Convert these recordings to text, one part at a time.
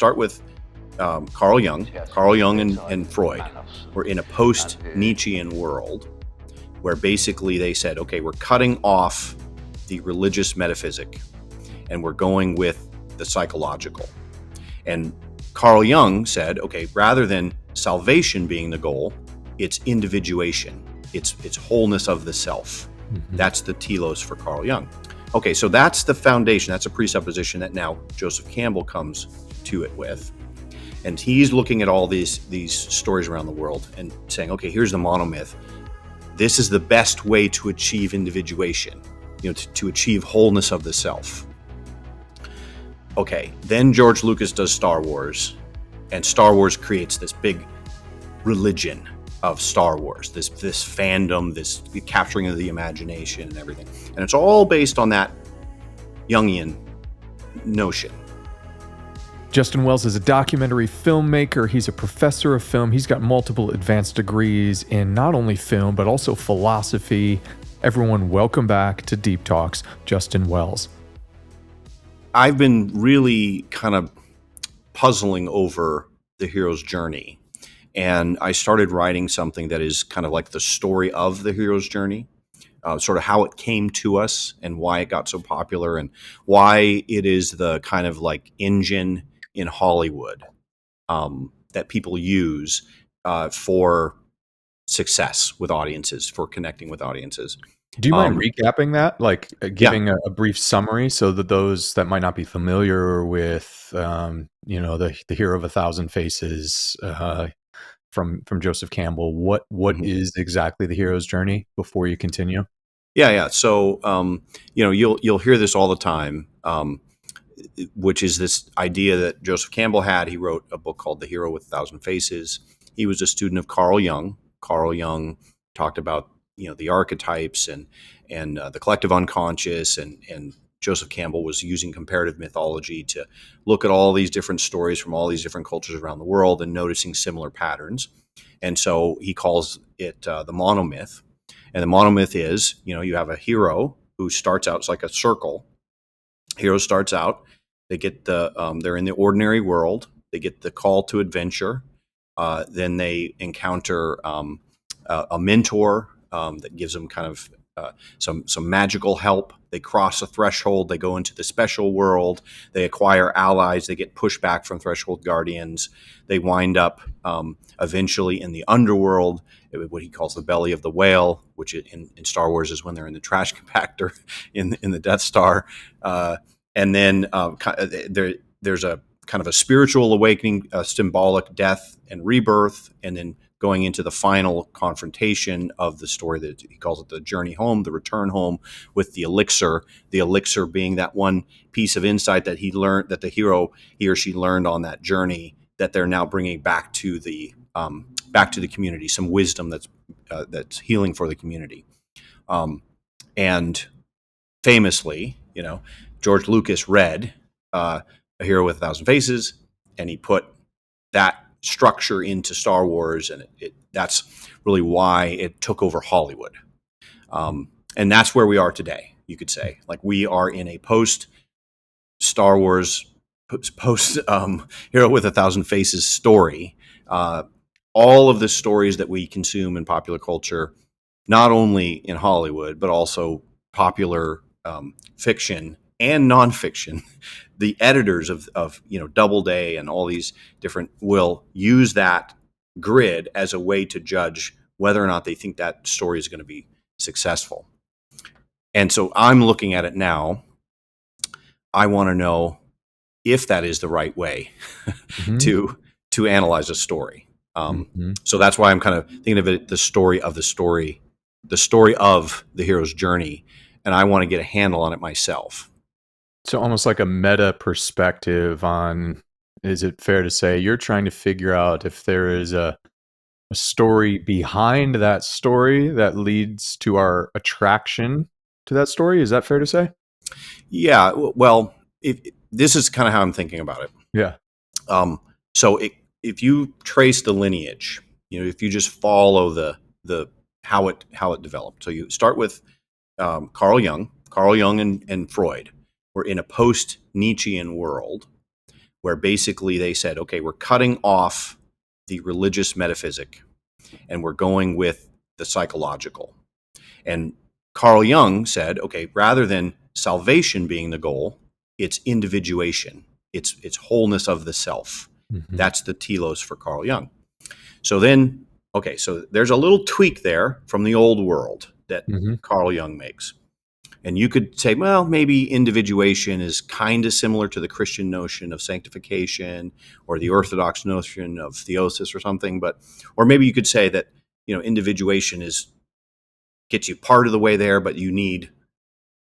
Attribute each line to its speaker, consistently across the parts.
Speaker 1: start with Carl Jung. Carl Jung and Freud were in a post-Nietzschean world where basically they said, okay, we're cutting off the religious metaphysic and we're going with the psychological. And Carl Jung said, okay, rather than salvation being the goal, it's individuation. It's wholeness of the self. Mm-hmm. That's the telos for Carl Jung. Okay, so that's the foundation. That's a presupposition that now Joseph Campbell comes to it with. And he's looking at all these stories around the world and saying, okay, here's the monomyth. This is the best way to achieve individuation, to achieve wholeness of the self. Okay, then George Lucas does Star Wars, and Star Wars creates this big religion of Star Wars, this fandom, this capturing of the imagination and everything. And it's all based on that Jungian notion.
Speaker 2: Justin Wells is a documentary filmmaker. He's a professor of film. He's got multiple advanced degrees in not only film, but also philosophy. Everyone, welcome back to Deep Talks, Justin Wells.
Speaker 1: I've been really kind of puzzling over the hero's journey. And I started writing something that is kind of like the story of the hero's journey, sort of how it came to us and why it got so popular and why it is the kind of like engine in Hollywood that people use for success with audiences, for connecting with audiences.
Speaker 2: Do you mind recapping that, like giving a brief summary so that those that might not be familiar with, the hero of 1,000 faces from Joseph Campbell, what mm-hmm. is exactly the hero's journey before you continue?
Speaker 1: Yeah. So, you'll hear this all the time, which is this idea that Joseph Campbell had. He wrote a book called The Hero with 1,000 Faces. He was a student of Carl Jung. Carl Jung talked about, the archetypes and the collective unconscious, and Joseph Campbell was using comparative mythology to look at all these different stories from all these different cultures around the world and noticing similar patterns. And so he calls it the monomyth. And the monomyth is, you have a hero who starts out, it's like a circle. Hero starts out, they get they're in the ordinary world, they get the call to adventure, then they encounter a mentor that gives them kind of some magical help. They cross a threshold, they go into the special world, they acquire allies, they get pushed back from threshold guardians, they wind up eventually in the underworld, what he calls the belly of the whale, which in Star Wars is when they're in the trash compactor in the Death Star. And then there's a kind of a spiritual awakening, a symbolic death and rebirth, and then going into the final confrontation of the story that he calls it the journey home, the return home with the elixir being that one piece of insight that he learned, that the hero, he or she learned on that journey, that they're now bringing back to the community, some wisdom that's healing for the community. And famously, George Lucas read A Hero with 1,000 Faces, and he put that structure into Star Wars, and that's really why it took over Hollywood. And that's where we are today, you could say. Like, we are in a post-Star Wars, post Hero with 1,000 Faces story. All of the stories that we consume in popular culture, not only in Hollywood, but also popular fiction and nonfiction, the editors of Doubleday and all these different will use that grid as a way to judge whether or not they think that story is going to be successful. And so I'm looking at it now. I want to know if that is the right way mm-hmm. to analyze a story. Mm-hmm. So that's why I'm kind of thinking of it, the story of the hero's journey, and I want to get a handle on it myself.
Speaker 2: So almost like a meta perspective on, is it fair to say you're trying to figure out if there is a story behind that story that leads to our attraction to that story? Is that fair to say?
Speaker 1: Yeah, well, this is kind of how I'm thinking about it.
Speaker 2: Yeah.
Speaker 1: So if you trace the lineage, if you just follow the how it developed. So you start with Carl Jung and Freud were in a post-Nietzschean world where basically they said, okay, we're cutting off the religious metaphysic and we're going with the psychological. And Carl Jung said, okay, rather than salvation being the goal, it's individuation. It's wholeness of the self.
Speaker 2: Mm-hmm.
Speaker 1: That's the telos for Carl Jung. So then, okay, so there's a little tweak there from the old world that
Speaker 2: Mm-hmm.
Speaker 1: Carl Jung makes. And you could say, well, maybe individuation is kind of similar to the Christian notion of sanctification or the Orthodox notion of theosis or something, or maybe you could say that, individuation gets you part of the way there, but you need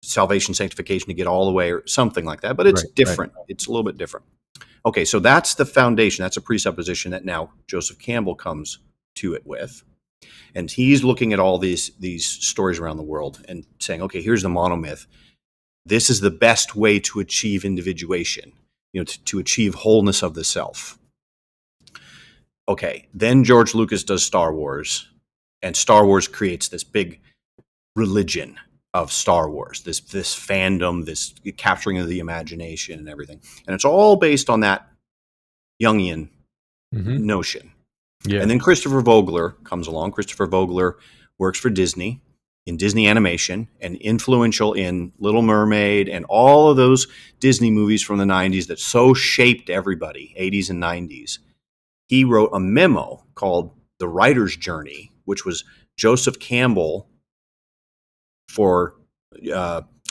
Speaker 1: salvation, sanctification to get all the way, or something like that. But it's
Speaker 2: Right.
Speaker 1: different. It's a little bit different. Okay, so that's the foundation. That's a presupposition that now Joseph Campbell comes to it with. And he's looking at all these stories around the world and saying, okay, here's the monomyth. This is the best way to achieve individuation, to achieve wholeness of the self. Okay, then George Lucas does Star Wars, and Star Wars creates this big religion of Star Wars, this fandom, this capturing of the imagination and everything. And it's all based on that Jungian
Speaker 2: Mm-hmm.
Speaker 1: notion.
Speaker 2: Yeah.
Speaker 1: And then Christopher Vogler comes along. Christopher Vogler works for Disney in Disney animation and influential in Little Mermaid and all of those Disney movies from the 90s that so shaped everybody, 80s and 90s. He wrote a memo called The Writer's Journey, which was Joseph Campbell for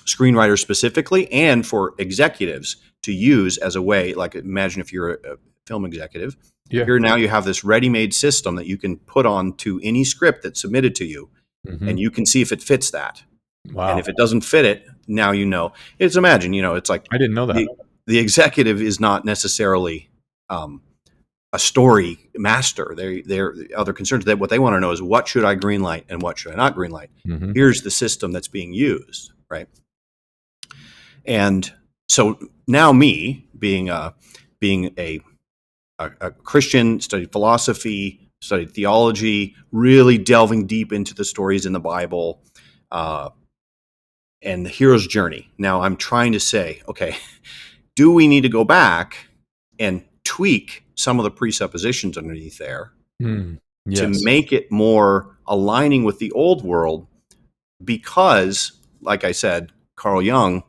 Speaker 1: screenwriters specifically and for executives to use as a way, like imagine if you're a film executive.
Speaker 2: Yeah.
Speaker 1: Here now you have this ready-made system that you can put on to any script that's submitted to you,
Speaker 2: Mm-hmm.
Speaker 1: and you can see if it fits that.
Speaker 2: Wow.
Speaker 1: And if it doesn't fit it, now It's imagine, it's like
Speaker 2: I didn't know that.
Speaker 1: the executive is not necessarily a story master. They're other concerns. That what they want to know is what should I greenlight and what should I not greenlight.
Speaker 2: Mm-hmm.
Speaker 1: Here's the system that's being used, right? And so now me being a Christian, studied philosophy, studied theology, really delving deep into the stories in the Bible, and the hero's journey. Now I'm trying to say, okay, do we need to go back and tweak some of the presuppositions underneath there to make it more aligning with the old world? Because, like I said, Carl Jung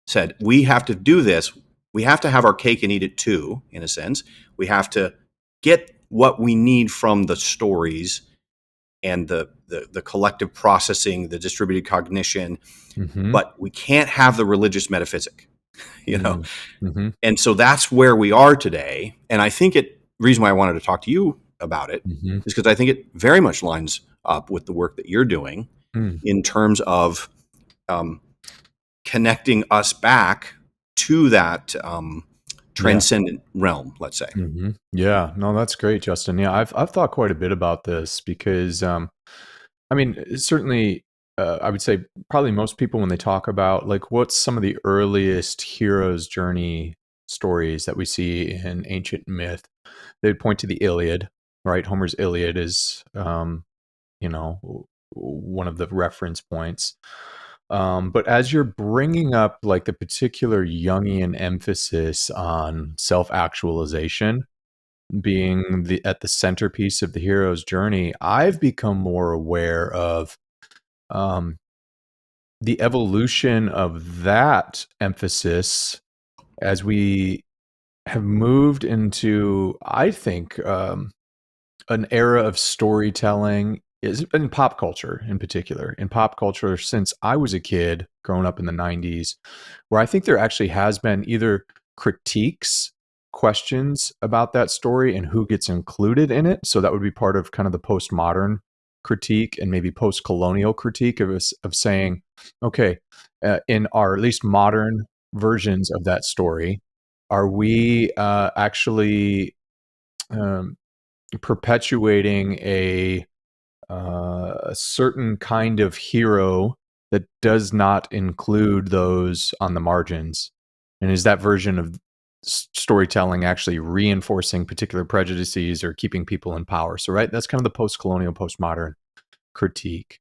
Speaker 1: said, we have to do this. We have to have our cake and eat it too, in a sense. We have to get what we need from the stories and the collective processing, the distributed cognition,
Speaker 2: Mm-hmm.
Speaker 1: but we can't have the religious metaphysic,
Speaker 2: Mm-hmm.
Speaker 1: And so that's where we are today. And I think the reason why I wanted to talk to you about it
Speaker 2: Mm-hmm.
Speaker 1: is because I think it very much lines up with the work that you're doing in terms of connecting us back to that transcendent realm, let's say.
Speaker 2: Mm-hmm. Yeah, no, that's great, Justin. Yeah, I've thought quite a bit about this because, certainly, I would say probably most people when they talk about like what's some of the earliest hero's journey stories that we see in ancient myth, they'd point to the Iliad, right? Homer's Iliad is, one of the reference points. But as you're bringing up like the particular Jungian emphasis on self-actualization being at the centerpiece of the hero's journey, I've become more aware of the evolution of that emphasis as we have moved into, I think, an era of storytelling is in pop culture in particular. In pop culture, since I was a kid growing up in the 90s, where I think there actually has been either critiques, questions about that story and who gets included in it. So that would be part of kind of the postmodern critique and maybe post-colonial critique of saying, okay, in our at least modern versions of that story, are we actually perpetuating a certain kind of hero that does not include those on the margins? And is that version of storytelling actually reinforcing particular prejudices or keeping people in power? So, right, that's kind of the post-colonial, postmodern critique.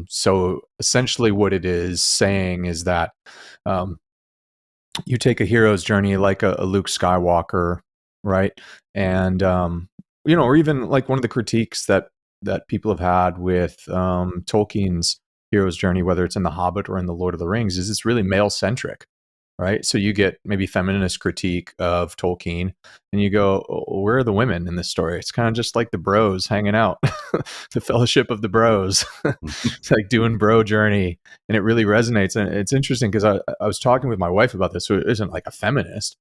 Speaker 2: So essentially what it is saying is that you take a hero's journey like a Luke Skywalker, right? And or even like one of the critiques that people have had with Tolkien's hero's journey, whether it's in The Hobbit or in The Lord of the Rings, is it's really male centric, right? So you get maybe feminist critique of Tolkien, and you go, oh, where are the women in this story? It's kind of just like the bros hanging out, the fellowship of the bros. It's like doing bro journey, and it really resonates. And it's interesting because I was talking with my wife about this, who isn't like a feminist,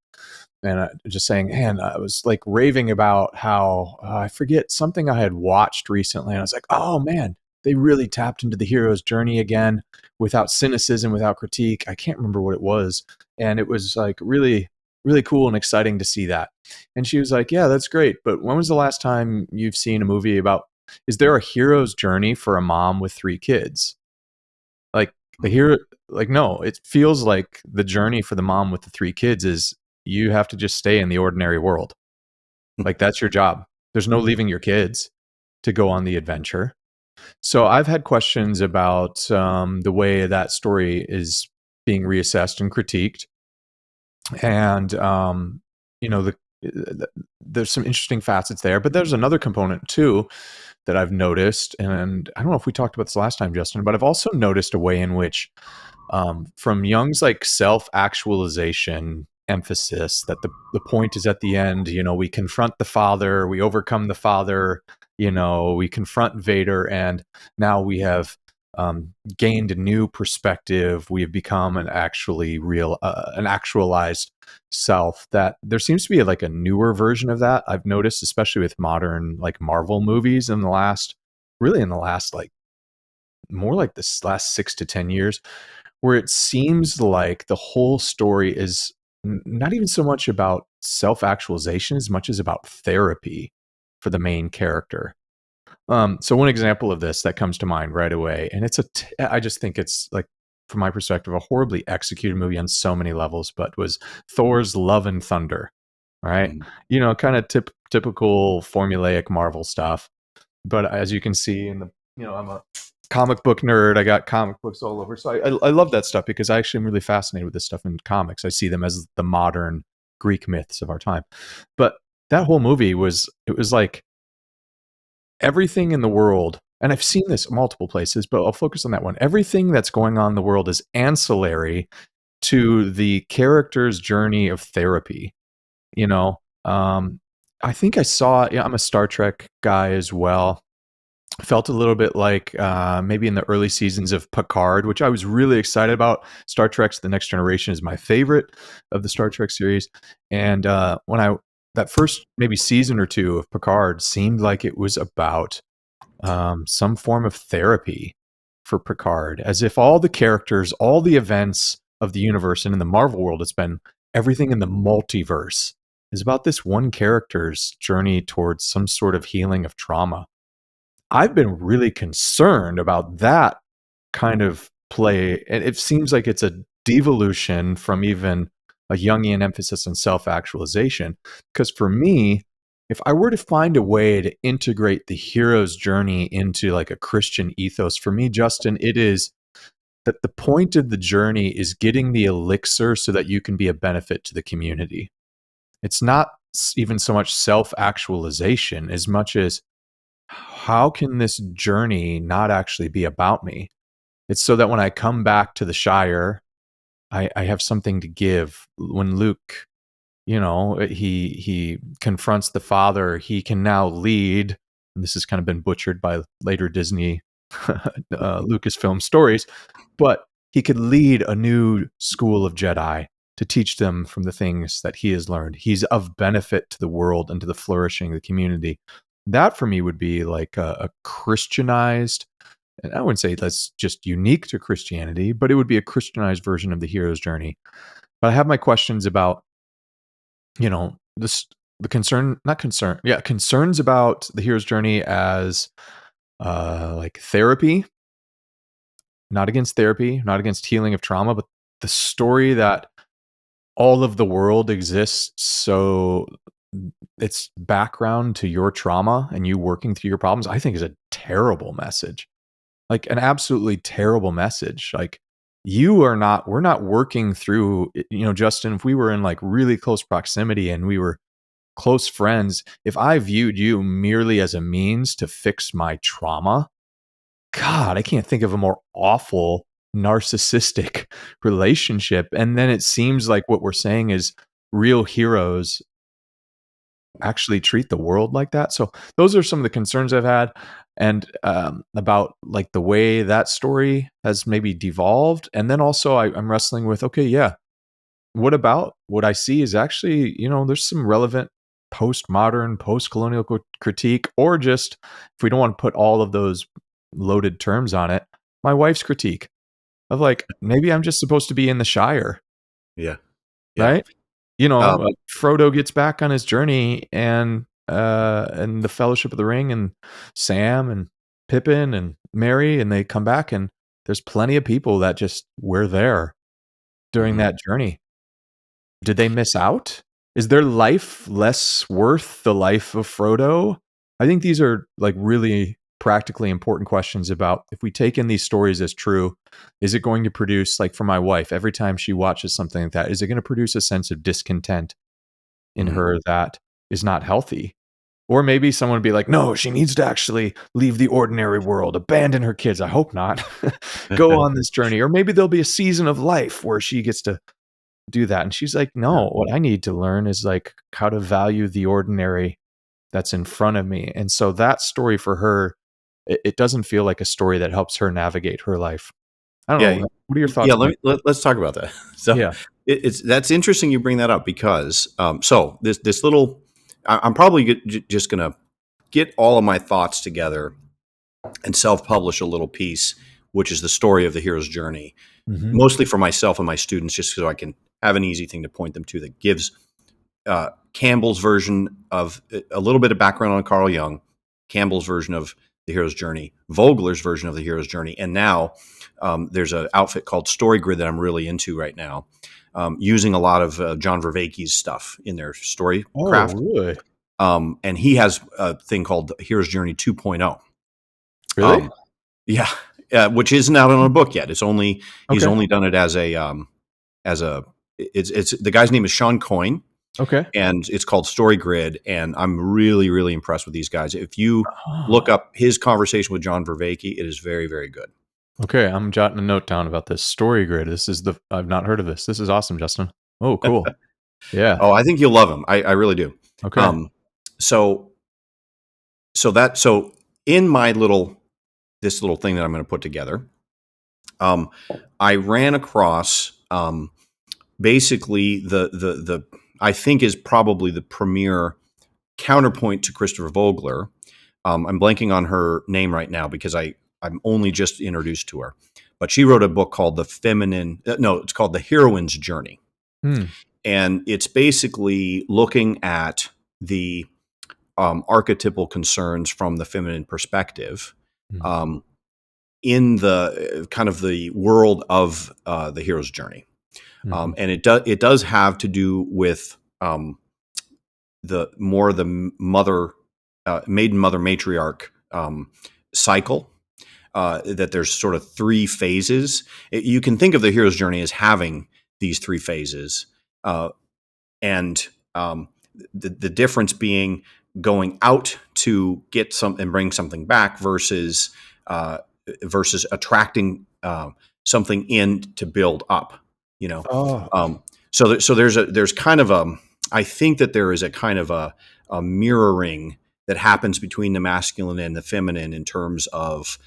Speaker 2: and just saying, man, I was like raving about how I forget something I had watched recently, and I was like, oh man, they really tapped into the hero's journey again without cynicism, without critique. I can't remember what it was, and it was like really, really cool and exciting to see that. And she was like, yeah, that's great, but when was the last time you've seen a movie about? Is there a hero's journey for a mom with 3 kids? Like the hero, like no, it feels like the journey for the mom with the 3 kids is you have to just stay in the ordinary world. Like that's your job. There's no leaving your kids to go on the adventure. So I've had questions about the way that story is being reassessed and critiqued, and there's some interesting facets there. But there's another component too that I've noticed, and I don't know if we talked about this last time, Justin, but I've also noticed a way in which, from Jung's like self-actualization emphasis, that the point is at the end, we confront the father, we overcome the father, we confront Vader, and now we have gained a new perspective. We have become an actualized self. That there seems to be like a newer version of that I've noticed, especially with modern like Marvel movies in the last like more like this last 6 to 10 years, where it seems like the whole story is not even so much about self-actualization as much as about therapy for the main character. So one example of this that comes to mind right away, and I just think it's like, from my perspective, a horribly executed movie on so many levels, but was Thor's Love and Thunder, right? Kind of typical formulaic Marvel stuff. But as you can see in I'm a comic book nerd. I got comic books all over. So I love that stuff because I actually am really fascinated with this stuff in comics. I see them as the modern Greek myths of our time. But that whole movie it was like everything in the world, and I've seen this multiple places, but I'll focus on that one. Everything that's going on in the world is ancillary to the character's journey of therapy. You know, I think I saw. I'm a Star Trek guy as well. Felt a little bit like maybe in the early seasons of Picard, which I was really excited about. Star Trek's The Next Generation is my favorite of the Star Trek series, and when that first maybe season or two of Picard seemed like it was about some form of therapy for Picard, as if all the characters, all the events of the universe, and in the Marvel world, it's been everything in the multiverse is about this one character's journey towards some sort of healing of trauma. I've been really concerned about that kind of play. And it seems like it's a devolution from even a Jungian emphasis on self-actualization. Because for me, if I were to find a way to integrate the hero's journey into like a Christian ethos, for me, Justin, it is that the point of the journey is getting the elixir so that you can be a benefit to the community. It's not even so much self-actualization as much as how can this journey not actually be about me? It's so that when I come back to the Shire, I have something to give. When Luke, he confronts the father, he can now lead. And this has kind of been butchered by later Disney Lucasfilm stories, but he could lead a new school of Jedi to teach them from the things that he has learned. He's of benefit to the world and to the flourishing of the community. That for me would be like a Christianized, and I wouldn't say that's just unique to Christianity, but it would be a Christianized version of the hero's journey. But I have my questions about, concerns about the hero's journey as like therapy, not against therapy, not against healing of trauma, but the story that all of the world exists so it's background to your trauma and you working through your problems, I think is a terrible message. Like an absolutely terrible message. Like we're not working through, Justin, if we were in like really close proximity and we were close friends, if I viewed you merely as a means to fix my trauma, God, I can't think of a more awful narcissistic relationship. And then it seems like what we're saying is real heroes actually treat the world like that. So those are some of the concerns I've had, and about like the way that story has maybe devolved. And then also I'm wrestling with, okay, yeah, what about what I see is actually, there's some relevant postmodern, post-colonial critique, or just, if we don't want to put all of those loaded terms on it, my wife's critique of like, maybe I'm just supposed to be in the Shire,
Speaker 1: Yeah. Yeah.
Speaker 2: right? Frodo gets back on his journey, and the Fellowship of the Ring, and Sam and Pippin and Merry, and they come back, and there's plenty of people that just were there during
Speaker 1: Mhm.
Speaker 2: that journey. Did they miss out? Is their life less worth the life of Frodo? I think these are like really practically important questions about, if we take in these stories as true, is it going to produce, like for my wife, every time she watches something like that, is it going to produce a sense of discontent in
Speaker 1: Mhm.
Speaker 2: her that is not healthy? Or maybe someone would be like, no, she needs to actually leave the ordinary world, abandon her kids. I hope not. Go on this journey. Or maybe there'll be a season of life where she gets to do that. And she's like,
Speaker 1: Yeah.
Speaker 2: no, what I need to learn is like how to value the ordinary that's in front of me. And so that story for her, it doesn't feel like a story that helps her navigate her life. I don't
Speaker 1: Yeah.
Speaker 2: know. What are your
Speaker 1: Yeah.
Speaker 2: thoughts on that?
Speaker 1: Let's talk about that. So
Speaker 2: Yeah.
Speaker 1: it's that's interesting you bring that up because so this little I'm probably just gonna get all of my thoughts together and self-publish a little piece, which is the story of the hero's journey,
Speaker 2: Mm-hmm.
Speaker 1: mostly for myself and my students, just so I can have an easy thing to point them to that gives Campbell's version of a little bit of background on Carl Jung, Campbell's version of the hero's journey, Vogler's version of the hero's journey, and now there's an outfit called StoryGrid that I'm really into right now, using a lot of John Vervaeke's stuff in their story
Speaker 2: Oh,
Speaker 1: craft.
Speaker 2: really?
Speaker 1: And he has a thing called Hero's Journey 2.0.
Speaker 2: Really?
Speaker 1: Um, yeah, which isn't out on a book yet. It's only he's
Speaker 2: Okay.
Speaker 1: only done it as a it's the guy's name is Sean Coyne,
Speaker 2: Okay.
Speaker 1: and it's called StoryGrid. And I'm really really impressed with these guys. If you look
Speaker 2: Oh.
Speaker 1: up his conversation with John Vervaeke, it is very very good.
Speaker 2: Okay. I'm jotting a note down about this story grid. I've not heard of this. This is awesome, Justin. Oh, cool. Yeah.
Speaker 1: Oh, I think you'll love him. I really do.
Speaker 2: Okay.
Speaker 1: Um, so so in my this little thing that I'm going to put together, um, I ran across basically the I think is probably the premier counterpoint to Christopher Vogler. I'm blanking on her name right now because I'm only just introduced to her, but she wrote a book called The Feminine. No, it's called The Heroine's Journey,
Speaker 2: Hmm.
Speaker 1: and it's basically looking at the archetypal concerns from the feminine perspective.
Speaker 2: Hmm.
Speaker 1: Um, in the kind of the world of the hero's journey,
Speaker 2: Hmm.
Speaker 1: and it does have to do with the mother maiden mother matriarch cycle. That there's sort of three phases. You can think of the hero's journey as having these three phases, uh, and the difference being going out to get some and bring something back uh, versus attracting something in to build up. You know,
Speaker 2: Oh.
Speaker 1: so there's kind of a I think that there is a kind of a mirroring that happens between the masculine and the feminine in terms of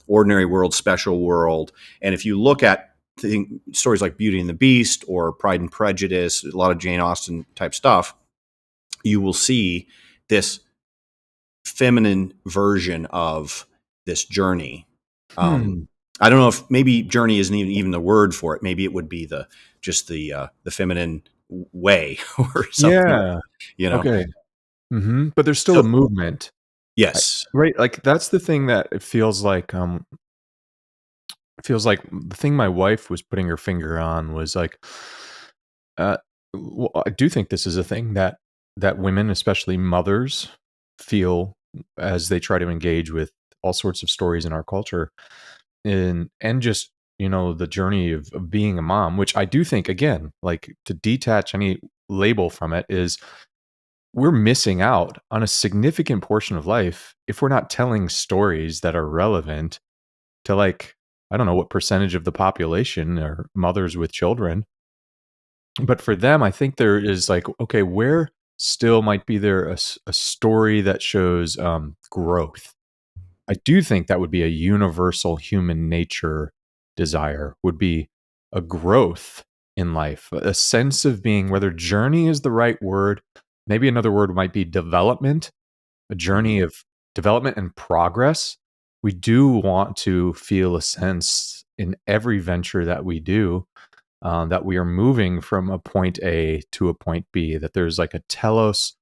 Speaker 1: ordinary world, special world, and if you look at stories like Beauty and the Beast or Pride and Prejudice, a lot of Jane Austen type stuff, you will see this feminine version of this journey. Um,
Speaker 2: Hmm.
Speaker 1: I don't know if maybe journey isn't even the word for it. Maybe it would be the feminine way or something,
Speaker 2: Yeah.
Speaker 1: you know.
Speaker 2: Okay. But there's still a
Speaker 1: So
Speaker 2: movement,
Speaker 1: yes,
Speaker 2: right? Like that's the thing that it feels like. It feels like the thing my wife was putting her finger on was like, uh, I do think this is a thing that women, especially mothers, feel as they try to engage with all sorts of stories in our culture, and just the journey of being a mom, which I do think, again, like, to detach any label from it, is we're missing out on a significant portion of life if we're not telling stories that are relevant to, like, I don't know what percentage of the population are mothers with children. But for them, I think there is, like, okay, where still might be there a story that shows growth. I do think that would be a universal human nature desire, would be a growth in life, a sense of being, whether journey is the right word, maybe another word might be development, a
Speaker 1: Hmm.
Speaker 2: journey of development and progress. We do want to feel a sense in every venture that we do, that we are moving from a point A to a point B, that there's like a telos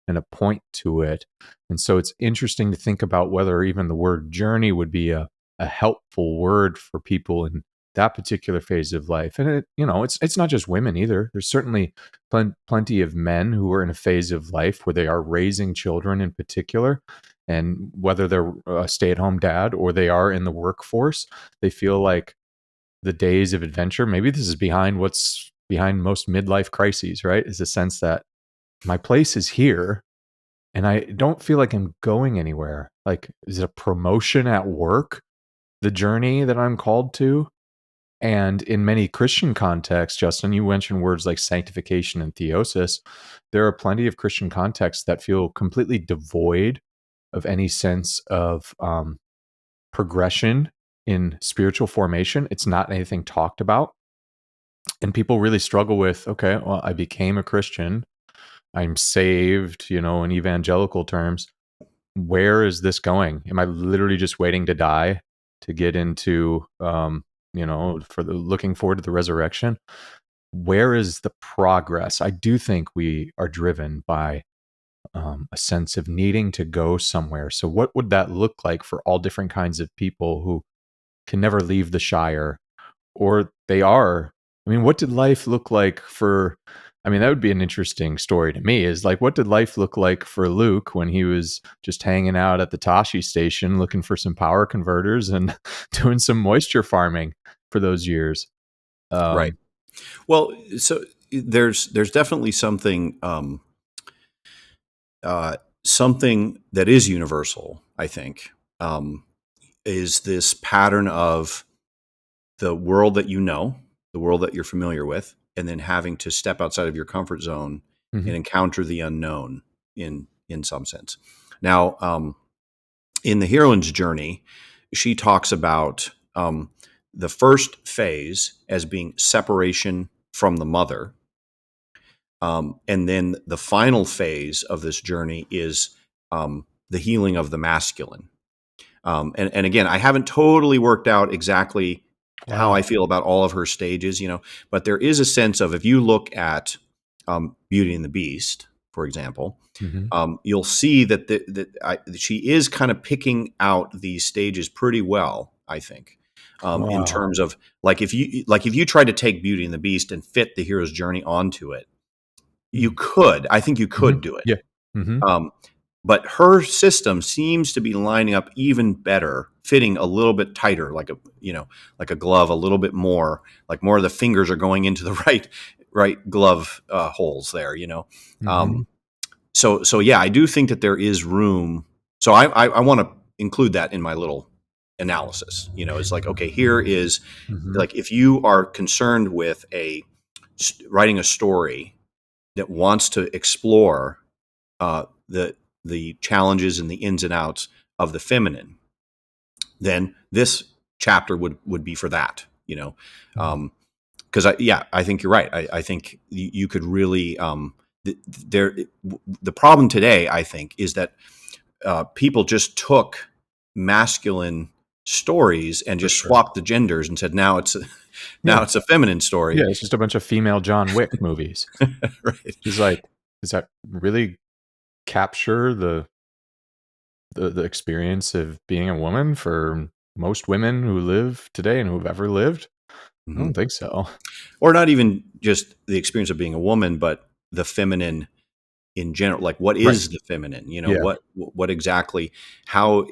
Speaker 2: and a point to it. And so it's interesting to think about whether even the word journey would be a helpful word for people in that particular phase of life. And it's not just women either. There's certainly plenty of men who are in a phase of life where they are raising children in particular. And whether they're a stay-at-home dad or they are in the workforce, they feel like the days of adventure. Maybe this is behind what's behind most midlife crises, right? Is a sense that my place is here and I don't feel like I'm going anywhere. Like, is it a promotion at work, the journey that I'm called to? And in many Christian contexts, Justin, you mentioned words like sanctification and theosis. There are plenty of Christian contexts that feel completely devoid of any sense of progression in spiritual formation. It's not anything talked about. And people really struggle with, okay, well, I became a Christian. I'm saved, in evangelical terms. Where is this going? Am I literally just waiting to die to get into, for the looking forward to the resurrection? Where is the progress? I do think we are driven by a sense of needing to go somewhere. So, what would that look like for all different kinds of people who can never leave the Shire, or they are? I mean, what did life look like for? I mean, that would be an interesting story to me, is like, what did life look like for Luke when he was just hanging out at the Tashi station looking for some power converters and doing some moisture farming for those years?
Speaker 1: Right.
Speaker 2: Um,
Speaker 1: Well, so there's definitely uh, something that is universal. I think um, is this pattern of the world that you know, the world that you're familiar with, and then having to step outside of your comfort zone
Speaker 2: mhm.
Speaker 1: and encounter the unknown in some sense. Now, in the heroine's journey, she talks about the first phase as being separation from the mother. And then the final phase of this journey is the healing of the masculine. And again, I haven't totally worked out exactly how I
Speaker 2: Wow.
Speaker 1: feel about all of her stages, but there is a sense of, if you look at Beauty and the Beast, for example,
Speaker 2: Hmm.
Speaker 1: you'll see that she is kind of picking out these stages pretty well, I think. In
Speaker 2: Wow.
Speaker 1: terms of, like if you tried to take Beauty and the Beast and fit the hero's journey onto it, you
Speaker 2: Mm.
Speaker 1: could. I think you
Speaker 2: Hmm.
Speaker 1: could do it.
Speaker 2: Yeah. Hmm.
Speaker 1: Um, but her system seems to be lining up even better, fitting a little bit tighter, like a glove, a little bit more, like more of the fingers are going into the right glove holes there.
Speaker 2: Hmm.
Speaker 1: Um, so yeah, I do think that there is room. So I want to include that in my little analysis. It's like, okay, here is,
Speaker 2: Hmm.
Speaker 1: like, if you are concerned with writing a story that wants to explore the challenges and the ins and outs of the feminine, then this chapter would be for that. Because I think you're right. I think you could really there. The problem today, I think, is that people just took masculine stories and
Speaker 2: For
Speaker 1: just
Speaker 2: sure.
Speaker 1: swapped the genders and said now it's
Speaker 2: Yeah.
Speaker 1: now it's a feminine story.
Speaker 2: Yeah. It's just a bunch of female John Wick movies.
Speaker 1: Right.
Speaker 2: She's like, does that really capture the experience of being a woman for most women who live today and who've ever lived? I
Speaker 1: Hmm.
Speaker 2: don't think so.
Speaker 1: Or not even just the experience of being a woman, but the feminine in general, like what
Speaker 2: Right.
Speaker 1: is the feminine?
Speaker 2: Yeah.
Speaker 1: What exactly, how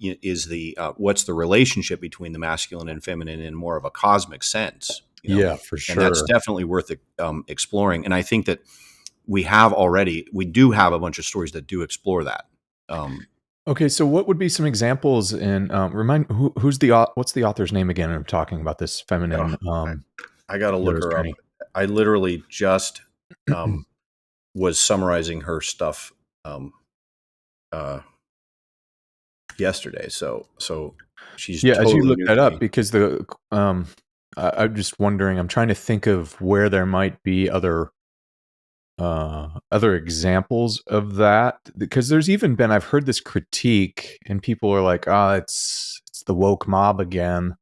Speaker 1: is the what's the relationship between the masculine and feminine in more of a cosmic sense?
Speaker 2: Yeah, for
Speaker 1: And that's
Speaker 2: sure.
Speaker 1: definitely worth exploring. And I think that we do have a bunch of stories that do explore that. Um,
Speaker 2: Okay, so what would be some examples in remind who's what's the author's name again? I'm talking about this
Speaker 1: oh,
Speaker 2: feminine
Speaker 1: I got to look
Speaker 2: hero's
Speaker 1: her up.
Speaker 2: journey.
Speaker 1: I literally just was summarizing her stuff um, uh, yesterday. So she's
Speaker 2: Yeah, as you
Speaker 1: totally
Speaker 2: look
Speaker 1: new
Speaker 2: that
Speaker 1: to
Speaker 2: up,
Speaker 1: me.
Speaker 2: because I'm just wondering. I'm trying to think of where there might be other examples of that, because there's even been, I've heard this critique, and people are like, "Ah, it's the woke mob again,"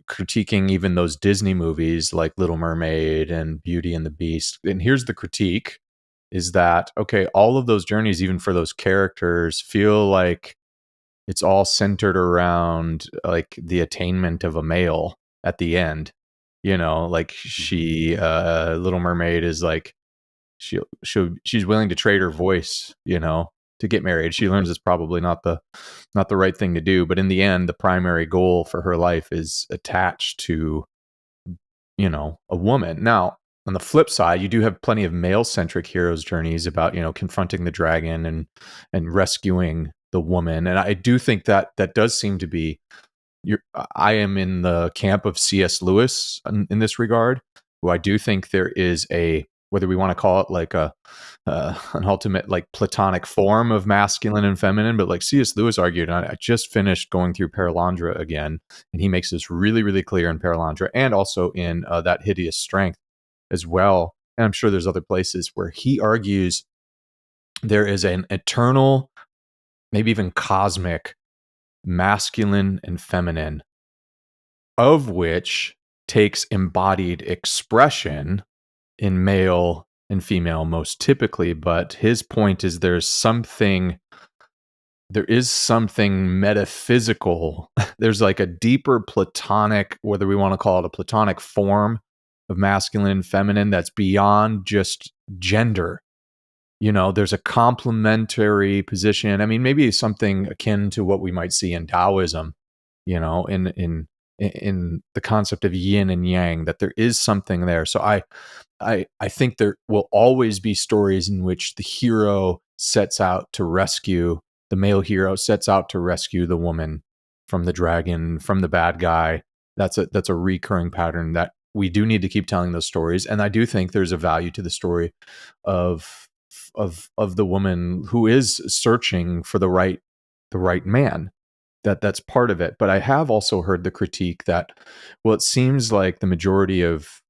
Speaker 2: critiquing even those Disney movies like Little Mermaid and Beauty and the Beast. And here's the critique: is that okay? All of those journeys, even for those characters, feel like it's all centered around like the attainment of a male at the end. Like Little Mermaid is like she's willing to trade her voice, to get married. She learns it's probably not the right thing to do, but in the end, the primary goal for her life is attached to a woman. Now, on the flip side, you do have plenty of male centric heroes journeys about confronting the dragon and rescuing the woman, and I do think that does seem to be I am in the camp of C.S. Lewis in this regard, who I do think there is whether we want to call it like an ultimate like platonic form of masculine and feminine, but like C.S. Lewis argued, and I just finished going through Paralandra again, and he makes this really, really clear in Paralandra and also in That Hideous Strength as well. And I'm sure there's other places where he argues there is an eternal, maybe even cosmic, masculine and feminine, of which takes embodied expression in male and female most typically. But his point is there is something metaphysical. There's like a deeper platonic, whether we want to call it a platonic form of masculine and feminine, that's beyond just gender. There's a complementary position. I mean, maybe something akin to what we might see in Taoism, in the concept of yin and yang, that there is something there. So I think there will always be stories in which the male hero sets out to rescue the woman from the dragon, from the bad guy. That's a recurring pattern that we do need to keep telling those stories. And I do think there's a value to the story of the woman who is searching for the right man. That's part of it. But I have also heard the critique that, well, it seems like the majority of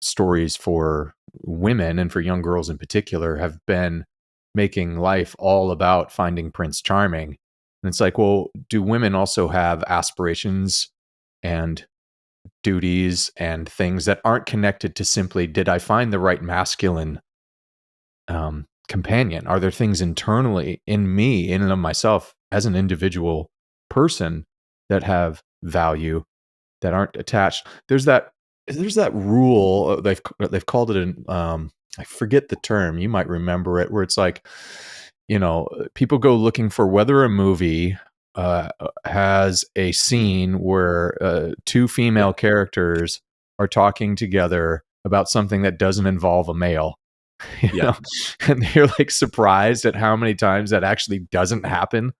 Speaker 2: stories for women and for young girls in particular have been making life all about finding Prince Charming. And it's like, well, do women also have aspirations and duties and things that aren't connected to simply, did I find the right masculine companion? Are there things internally in me, in and of myself as an individual person, that have value, that aren't attached? There's that rule, they've called it an I forget the term, you might remember it, where it's like, people go looking for whether a movie has a scene where two
Speaker 1: Yeah,
Speaker 2: female characters are talking together about something that doesn't involve a male. you
Speaker 1: yeah,
Speaker 2: know and they're like surprised at how many times that actually doesn't happen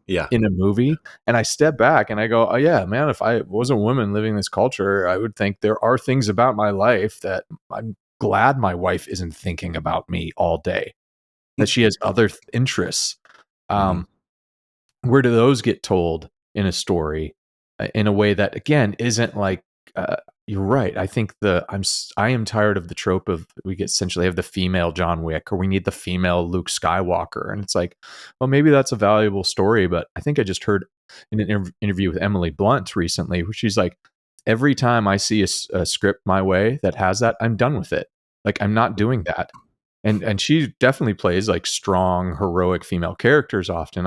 Speaker 1: yeah.
Speaker 2: in a movie. And I step back and I go, oh yeah, man, if I was a woman living this culture, I would think there are things about my life that I'm glad my wife isn't thinking about me all day, that she has other interests.
Speaker 1: Hmm.
Speaker 2: um where do those get told in a story, in a way that again isn't like, uh, you're right. I think I am tired of the trope of, we get essentially have the female John Wick, or we need the female Luke Skywalker, and it's like, well, maybe that's a valuable story, but I think I just heard in an interview with Emily Blunt recently where she's like, every time I see a script my way that has that, I'm done with it. Like, I'm not doing that. And she definitely plays like strong heroic female characters often.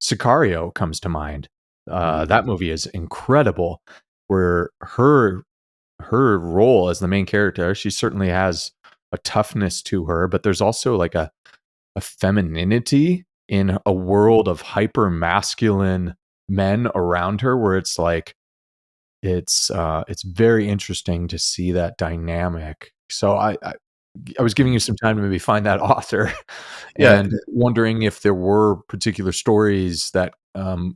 Speaker 2: Sicario comes to mind.
Speaker 1: Hmm.
Speaker 2: That movie is incredible, where her role as the main character, she certainly has toughness to her, but there's also like a femininity in a world of hyper masculine men around her, where it's like it's very interesting to see that dynamic. So I was giving you some time to maybe find that author,
Speaker 1: Yeah,
Speaker 2: and wondering if there were particular stories that come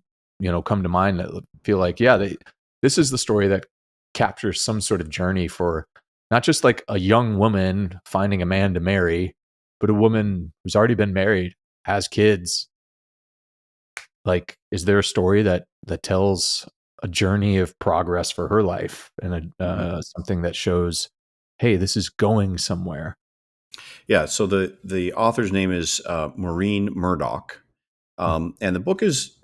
Speaker 2: to mind that feel like, yeah, this is the story that captures some sort of journey for not just like a young woman finding a man to marry, but a woman who's already been married, has kids. Like, is there a story that tells a journey of progress for her life, and something that shows, hey, this is going somewhere?
Speaker 1: yeah. So the author's name is Maureen Murdoch, and the book is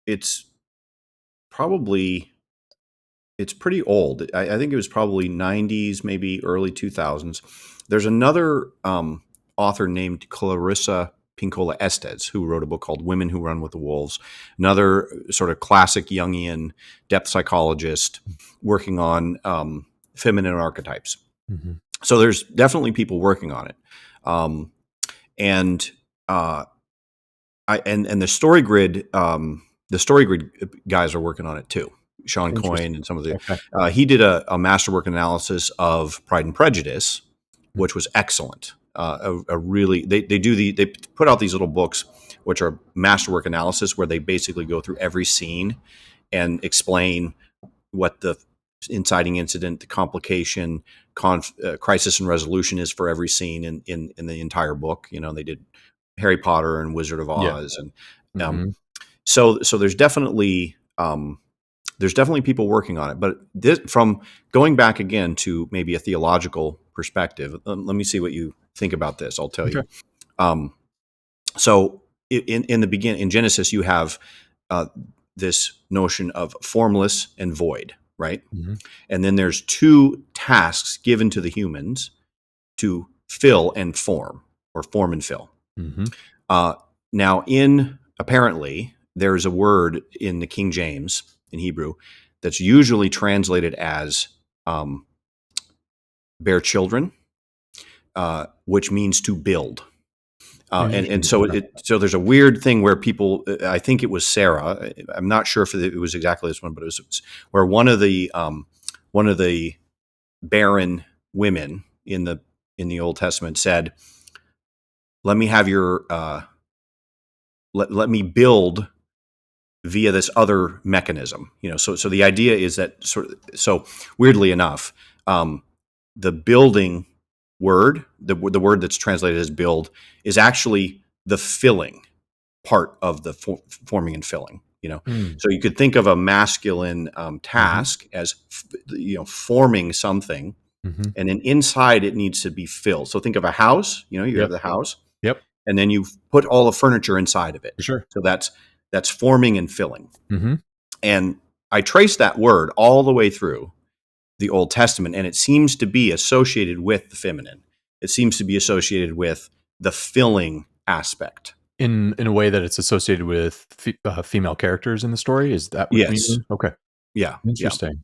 Speaker 1: it's probably it's pretty old. I think it was probably 90s, maybe early 2000s. There's another author named Clarissa Pinkola Estes who wrote a book called Women Who Run with the Wolves, another sort of classic Jungian depth psychologist working on feminine archetypes.
Speaker 2: Mm-hmm.
Speaker 1: So there's definitely people working on it. Um, and uh, and the story grid guys are working on it too. Sean Coyne
Speaker 2: Interesting.
Speaker 1: and some of the
Speaker 2: Okay.
Speaker 1: he did a masterwork analysis of Pride and Prejudice, which was excellent. A really they put out these little books which are masterwork analysis where they basically go through every scene and explain what the inciting incident, the complication, crisis and resolution is for every scene in the entire book. You know, they did Harry Potter and Wizard of
Speaker 2: Yeah.
Speaker 1: Oz, and
Speaker 2: Mm-hmm.
Speaker 1: so there's definitely people working on it. But from going back again to maybe a theological perspective, let me see what you think about this. I'll tell
Speaker 2: Okay.
Speaker 1: you. Um, so in the beginning, in Genesis, you have uh, this notion of formless and void, right?
Speaker 2: Mm-hmm.
Speaker 1: And then there's two tasks given to the humans to fill and form, or form and fill.
Speaker 2: Mm-hmm.
Speaker 1: Uh, Now, in apparently, there is a word in the King James in Hebrew that's usually translated as bear children, which means to build. And
Speaker 2: Interesting.
Speaker 1: so
Speaker 2: Okay.
Speaker 1: so there's a weird thing where people, I think it was Sarah. I'm not sure if it was exactly this one, but it was where one of the barren women in the Old Testament said, "Let me have your let me build via this other mechanism." You know, so the idea is that so weirdly enough, the building word, the word that's translated as build, is actually the filling part of the forming and filling. You know,
Speaker 2: Mm.
Speaker 1: so you could think of a masculine
Speaker 2: Mm-hmm.
Speaker 1: task as forming something,
Speaker 2: Mm-hmm.
Speaker 1: and then inside it needs to be filled. So think of a house. You know, you have
Speaker 2: Yep.
Speaker 1: the house,
Speaker 2: Yep.
Speaker 1: and then you put all the furniture inside of it.
Speaker 2: For sure.
Speaker 1: So that's forming and filling.
Speaker 2: Mm-hmm.
Speaker 1: And I trace that word all the way through the Old Testament, and it seems to be associated with the feminine. It seems to be associated with the filling aspect.
Speaker 2: In a way that it's associated with female characters in the story. Is that what you
Speaker 1: Yes.
Speaker 2: mean? Okay.
Speaker 1: Yeah. Yeah.
Speaker 2: Interesting.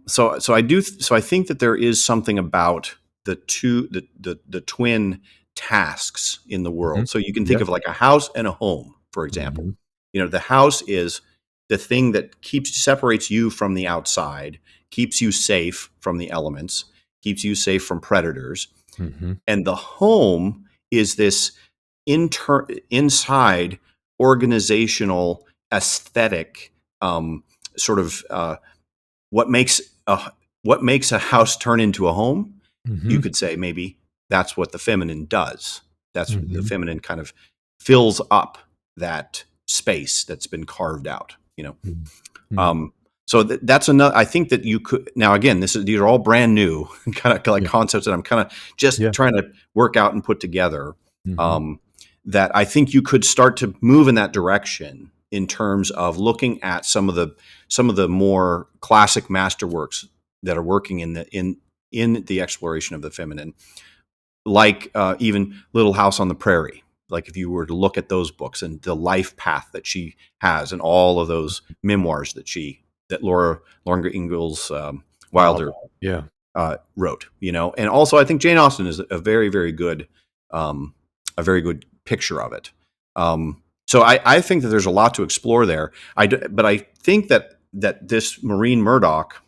Speaker 1: So I think that there is something about the twin tasks in the
Speaker 2: Mm-hmm.
Speaker 1: world. So you can think
Speaker 2: Yeah.
Speaker 1: of like a house and a home, for example.
Speaker 2: Mm-hmm.
Speaker 1: You know, the house is the thing that separates you from the outside, keeps you safe from the elements, keeps you safe from predators,
Speaker 2: Mm-hmm.
Speaker 1: and the home is this inside organizational aesthetic sort of what makes a what makes a house turn into a home. You
Speaker 2: Mm-hmm.
Speaker 1: could say maybe that's what the feminine does. That's the
Speaker 2: Mm-hmm.
Speaker 1: feminine kind of fills up that space that's been carved out. You know,
Speaker 2: Mm-hmm.
Speaker 1: um, so that's another. I think that you could now again. These are all brand new kind of like
Speaker 2: Yeah.
Speaker 1: concepts that I'm kind of just
Speaker 2: Yeah.
Speaker 1: trying to work out and put together.
Speaker 2: Mm-hmm.
Speaker 1: Um, that I think you could start to move in that direction in terms of looking at some of the more classic masterworks that are working in the exploration of the feminine, like even Little House on the Prairie. Like if you were to look at those books and the life path that she has, and all of those memoirs that Laura Ingalls
Speaker 2: Wow.
Speaker 1: Wilder
Speaker 2: Yeah.
Speaker 1: wrote. And also I think Jane Austen is a very, very good, a very good picture of it. So I think that there's a lot to explore there. But I think that this Maureen Murdoch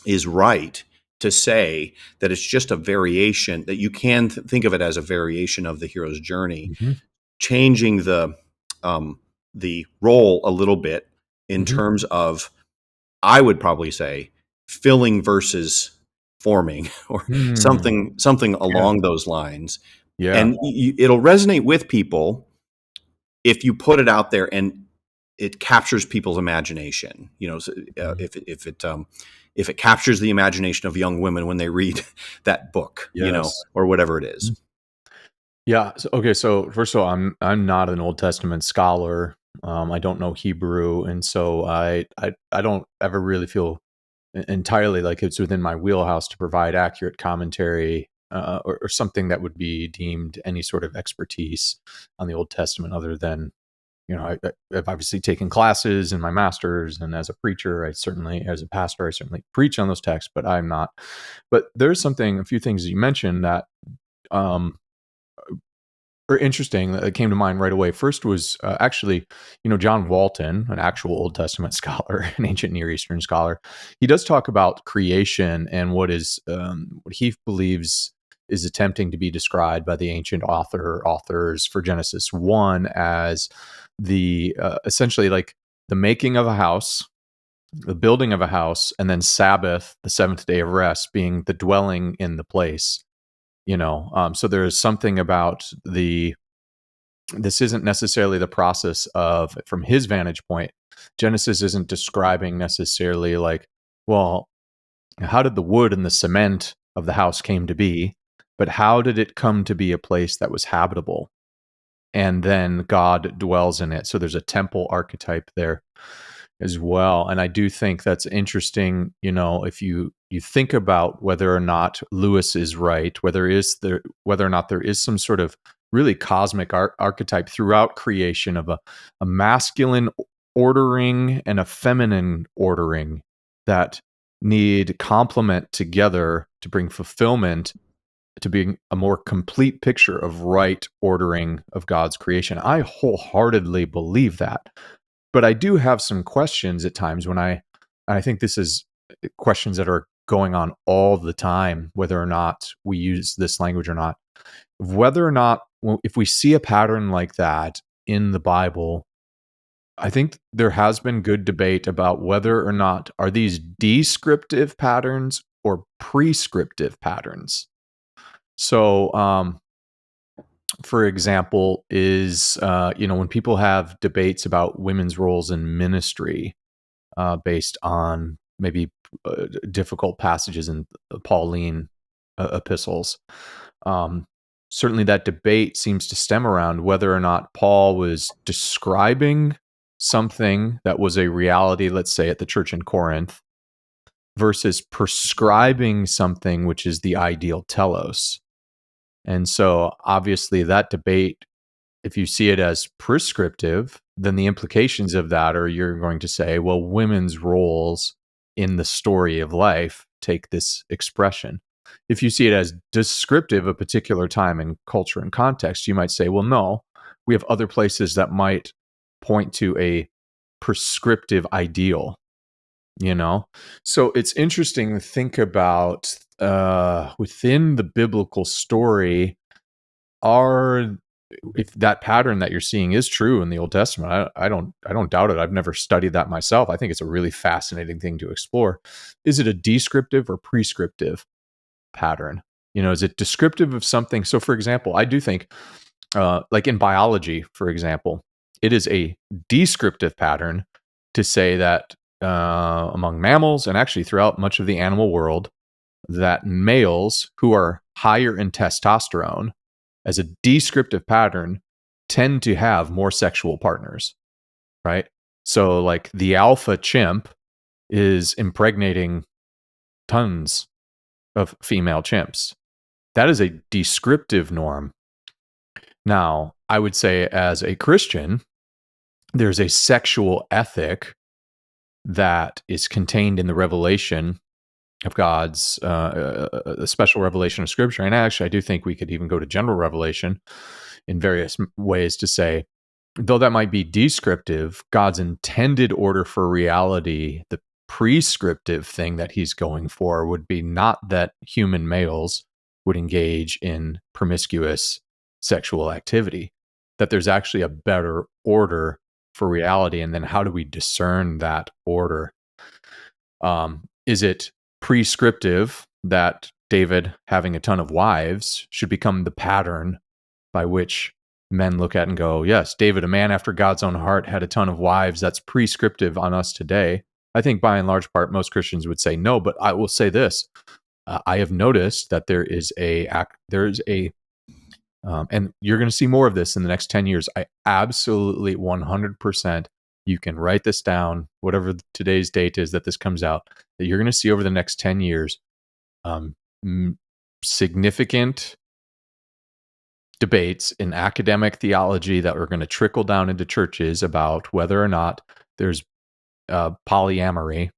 Speaker 1: is right to say that it's just a variation, that you can think of it as a variation of the hero's journey,
Speaker 2: Mm-hmm.
Speaker 1: changing the role a little bit in
Speaker 2: Mm-hmm.
Speaker 1: terms of, I would probably say, filling versus forming, or
Speaker 2: Mm.
Speaker 1: something
Speaker 2: Yeah.
Speaker 1: along those lines.
Speaker 2: Yeah.
Speaker 1: And it'll resonate with people if you put it out there and it captures people's imagination. So,
Speaker 2: Mhm.
Speaker 1: if it captures the imagination of young women when they read that book,
Speaker 2: Yes.
Speaker 1: or whatever it is.
Speaker 2: Mhm. Yeah. Okay. So first of all, I'm not an Old Testament scholar. I don't know Hebrew, and so I don't ever really feel entirely like it's within my wheelhouse to provide accurate commentary, or something that would be deemed any sort of expertise on the Old Testament, other than, I've obviously taken classes in my master's, and as a preacher, as a pastor, I certainly preach on those texts, but I'm not. But there's a few things that you mentioned that um, are interesting that came to mind right away. First was actually, John Walton, an actual Old Testament scholar, an ancient Near Eastern scholar. He does talk about creation and what he believes is attempting to be described by the ancient authors for Genesis 1 as the essentially like the making of a house, the building of a house, and then Sabbath, the seventh day of rest, being the dwelling in the place. So there is something about this isn't necessarily the process of, from his vantage point, Genesis isn't describing necessarily like, well, how did the wood and the cement of the house came to be, but how did it come to be a place that was habitable? And then God dwells in it. So there's a temple archetype there as well. And I do think that's interesting, if you think about whether or not Lewis is right, whether or not there is some sort of really cosmic archetype throughout creation of a masculine ordering and a feminine ordering that need complement together to bring fulfillment, to being a more complete picture of right ordering of God's creation. I wholeheartedly believe that. But I do have some questions at times I think this is questions that are going on all the time, whether or not we use this language or not. Whether or not, if we see a pattern like that in the Bible, I think there has been good debate about whether or not are these descriptive patterns or prescriptive patterns. So, for example, is when people have debates about women's roles in ministry, based on maybe difficult passages in the Pauline epistles. Certainly, that debate seems to stem around whether or not Paul was describing something that was a reality, let's say, at the church in Corinth, versus prescribing something which is the ideal telos. And so, obviously, that debate, if you see it as prescriptive, then the implications of that are you're going to say, well, women's roles in the story of life take this expression. If you see it as descriptive of a particular time and culture and context, you might say, well, no, we have other places that might point to a prescriptive ideal, So it's interesting to think about within the biblical story, are if that pattern that you're seeing is true in the Old Testament. I don't doubt it. I've never studied that myself. I think it's a really fascinating thing to explore. Is it a descriptive or prescriptive pattern? Is it descriptive of something? So, for example, I do think, like in biology, for example, it is a descriptive pattern to say that among mammals and actually throughout much of the animal world, that males who are higher in testosterone, as a descriptive pattern, tend to have more sexual partners, right? So, like, the alpha chimp is impregnating tons of female chimps. That is a descriptive norm. Now, I would say as a Christian, there's a sexual ethic that is contained in the revelation God's a special revelation of Scripture. And actually, I do think we could even go to general revelation in various ways to say, though that might be descriptive, God's intended order for reality, the prescriptive thing that he's going for would be not that human males would engage in promiscuous sexual activity, that there's actually a better order for reality. And then how do we discern that order? Is it prescriptive that David having a ton of wives should become the pattern by which men look at and go, yes, David, a man after God's own heart, had a ton of wives. That's prescriptive on us today. I think by and large part, most Christians would say no, but I will say this. I have noticed that there is and you're going to see more of this in the next 10 years. I absolutely 100%, you can write this down, whatever today's date is that this comes out, that you're going to see over the next 10 years significant debates in academic theology that are going to trickle down into churches about whether or not there's polyamory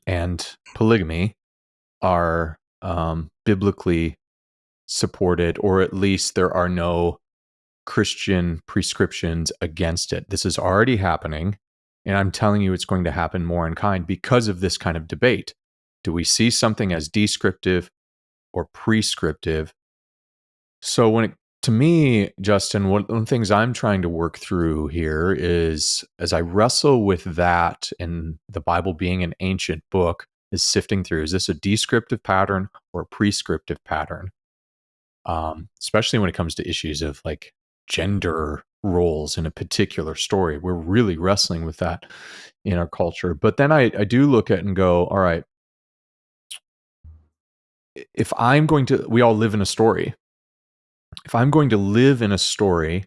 Speaker 2: and polygamy are biblically supported, or at least there are no Christian prescriptions against it. This is already happening, and I'm telling you it's going to happen more in kind because of this kind of debate. Do we see something as descriptive or prescriptive? So to me, Justin, one of the things I'm trying to work through here is, as I wrestle with that and the Bible being an ancient book, is sifting through, is this a descriptive pattern or a prescriptive pattern? Especially when it comes to issues of like gender roles in a particular story. We're really wrestling with that in our culture. But then I do look at it and go, all right, if I'm going to, we all live in a story. If I'm going to live in a story,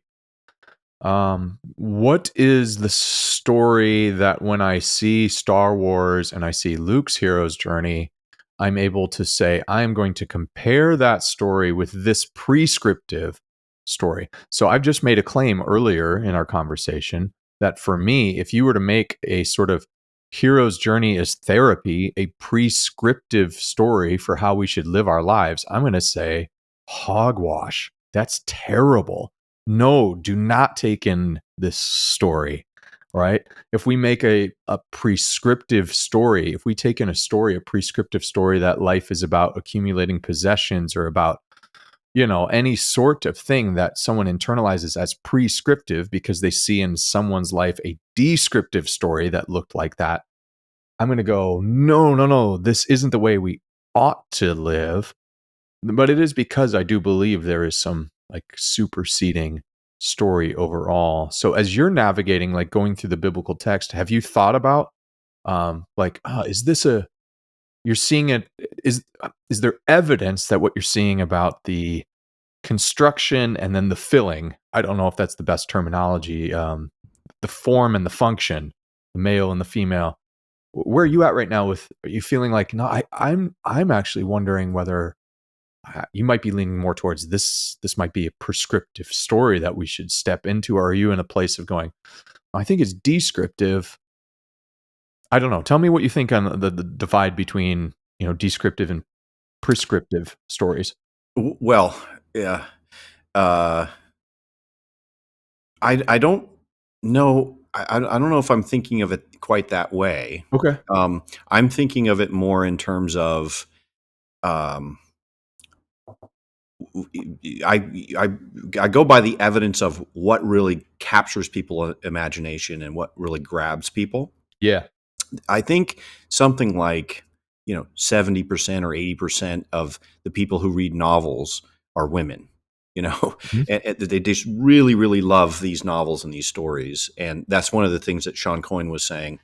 Speaker 2: what is the story that when I see Star Wars and I see Luke's hero's journey, I'm able to say, I am going to compare that story with this prescriptive story. So I've just made a claim earlier in our conversation that for me, if you were to make a sort of hero's journey as therapy, a prescriptive story for how we should live our lives, I'm going to say, hogwash. That's terrible. No, do not take in this story, right? If we make a prescriptive story, if we take in a prescriptive story that life is about accumulating possessions or about, any sort of thing that someone internalizes as prescriptive because they see in someone's life a descriptive story that looked like that, I'm going to go, no, no, no, this isn't the way we ought to live. But it is because I do believe there is some like superseding story overall. So as you're navigating, like going through the biblical text, have you thought about is this you're seeing it, is there evidence that what you're seeing about the construction and then the filling, I don't know if that's the best terminology, the form and the function, the male and the female, where are you at right now with, are you feeling like, no, I'm actually wondering whether you might be leaning more towards this might be a prescriptive story that we should step into, or are you in a place of going, I think it's descriptive? I don't know. Tell me what you think on the divide between, descriptive and prescriptive stories.
Speaker 1: Well, yeah. I don't know. I don't know if I'm thinking of it quite that way.
Speaker 2: Okay.
Speaker 1: I'm thinking of it more in terms of, um, I go by the evidence of what really captures people's imagination and what really grabs people.
Speaker 2: Yeah.
Speaker 1: I think something like 70% or 80% of the people who read novels are women.
Speaker 2: Mhm.
Speaker 1: And they just really, really love these novels and these stories. And that's one of the things that Sean Coyne was saying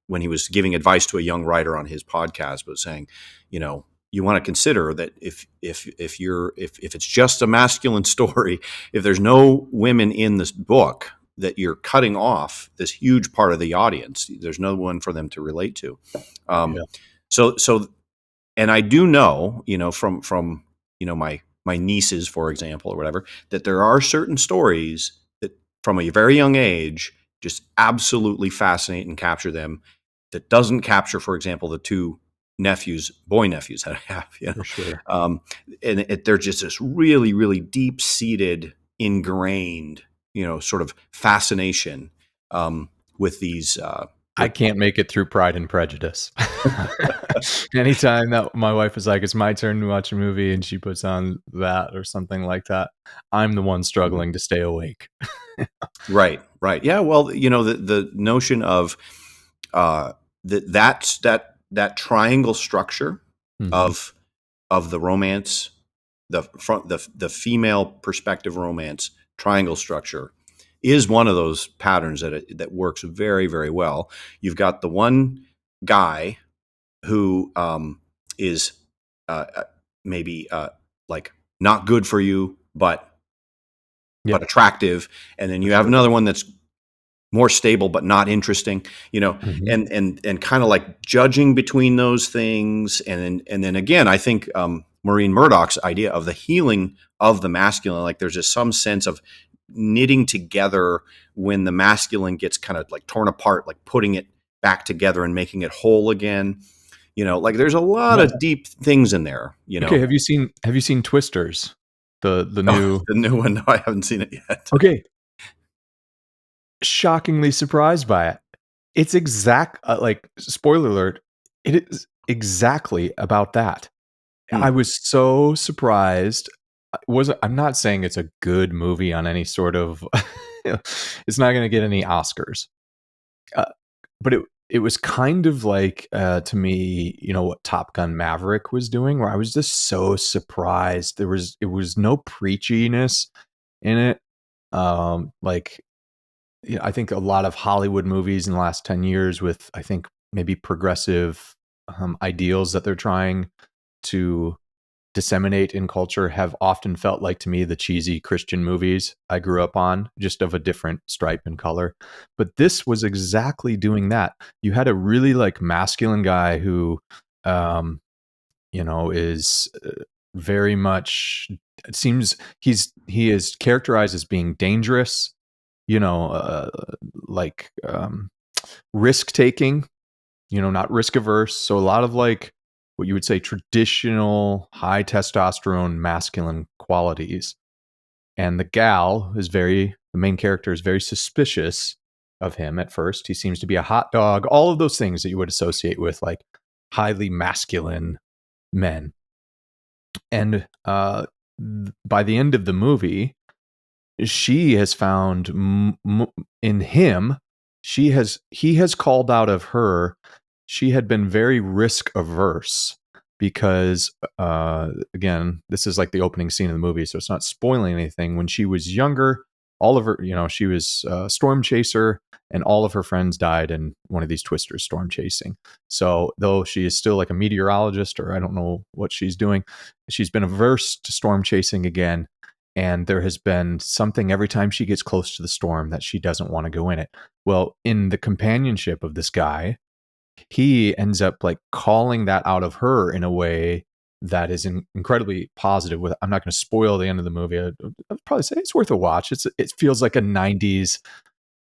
Speaker 1: when he was giving advice to a young writer on his podcast, was saying, you want to consider that if it's just a masculine story, if there's no women in this book, that you're cutting off this huge part of the audience. There's no one for them to relate to.
Speaker 2: Yeah.
Speaker 1: So, and I do know, from my nieces, for example, or whatever, that there are certain stories that from a very young age just absolutely fascinate and capture them, that doesn't capture, for example, the two boy nephews that I have,
Speaker 2: For sure.
Speaker 1: they're just this really, really deep seated, ingrained, sort of fascination with these.
Speaker 2: I can't make it through Pride and Prejudice. Anytime that my wife is like, it's my turn to watch a movie and she puts on that or something like that, I'm the one struggling to stay awake.
Speaker 1: Right, right. Yeah, well, the notion of that triangle structure
Speaker 2: Mm-hmm.
Speaker 1: of the romance, the female perspective romance triangle structure is one of those patterns that works very, very well. You've got the one guy who is maybe like not good for you, but
Speaker 2: Yep,
Speaker 1: attractive, and then
Speaker 2: for
Speaker 1: you have
Speaker 2: sure.
Speaker 1: another one that's more stable but not interesting,
Speaker 2: Mm-hmm.
Speaker 1: and kind of like judging between those things, and then again, I think Maureen Murdoch's idea of the healing of the masculine, like there's just some sense of knitting together when the masculine gets kind of like torn apart, like putting it back together and making it whole again. Like there's a lot
Speaker 2: Well,
Speaker 1: of deep things in there.
Speaker 2: okay, have you seen Twisters? The
Speaker 1: Oh,
Speaker 2: new.
Speaker 1: the new one, no, I haven't seen it yet.
Speaker 2: Okay, shockingly surprised by it. It's like spoiler alert, it is exactly about that. I
Speaker 1: Hmm.
Speaker 2: was so surprised. I'm not saying it's a good movie on any sort of it's not going to get any Oscars. Uh, but it was kind of like to me, what Top Gun Maverick was doing, where I was just so surprised. It was no preachiness in it. Like I think a lot of Hollywood movies in the last 10 years with, I think, maybe progressive ideals that they're trying to disseminate in culture have often felt like, to me, the cheesy Christian movies I grew up on, just of a different stripe and color. But this was exactly doing that. You had a really like masculine guy who, um, is very much, it seems he is characterized as being dangerous, you know, uh, like risk taking, not risk averse. So a lot of like what you would say traditional high testosterone masculine qualities. And the main character is very suspicious of him at first. He seems to be a hot dog, all of those things that you would associate with like highly masculine men. And by the end of the movie, she has found in him, he has called out of her, she had been very risk averse because again, this is like the opening scene of the movie, so it's not spoiling anything. When she was younger, all of her, she was a storm chaser, and all of her friends died in one of these twisters storm chasing. So though she is still like a meteorologist, or I don't know what she's doing, she's been averse to storm chasing again. And there has been something every time she gets close to the storm that she doesn't want to go in it. Well, in the companionship of this guy, he ends up like calling that out of her in a way that is incredibly positive. I'm not going to spoil the end of the movie. I'd probably say it's worth a watch. It feels like a 90s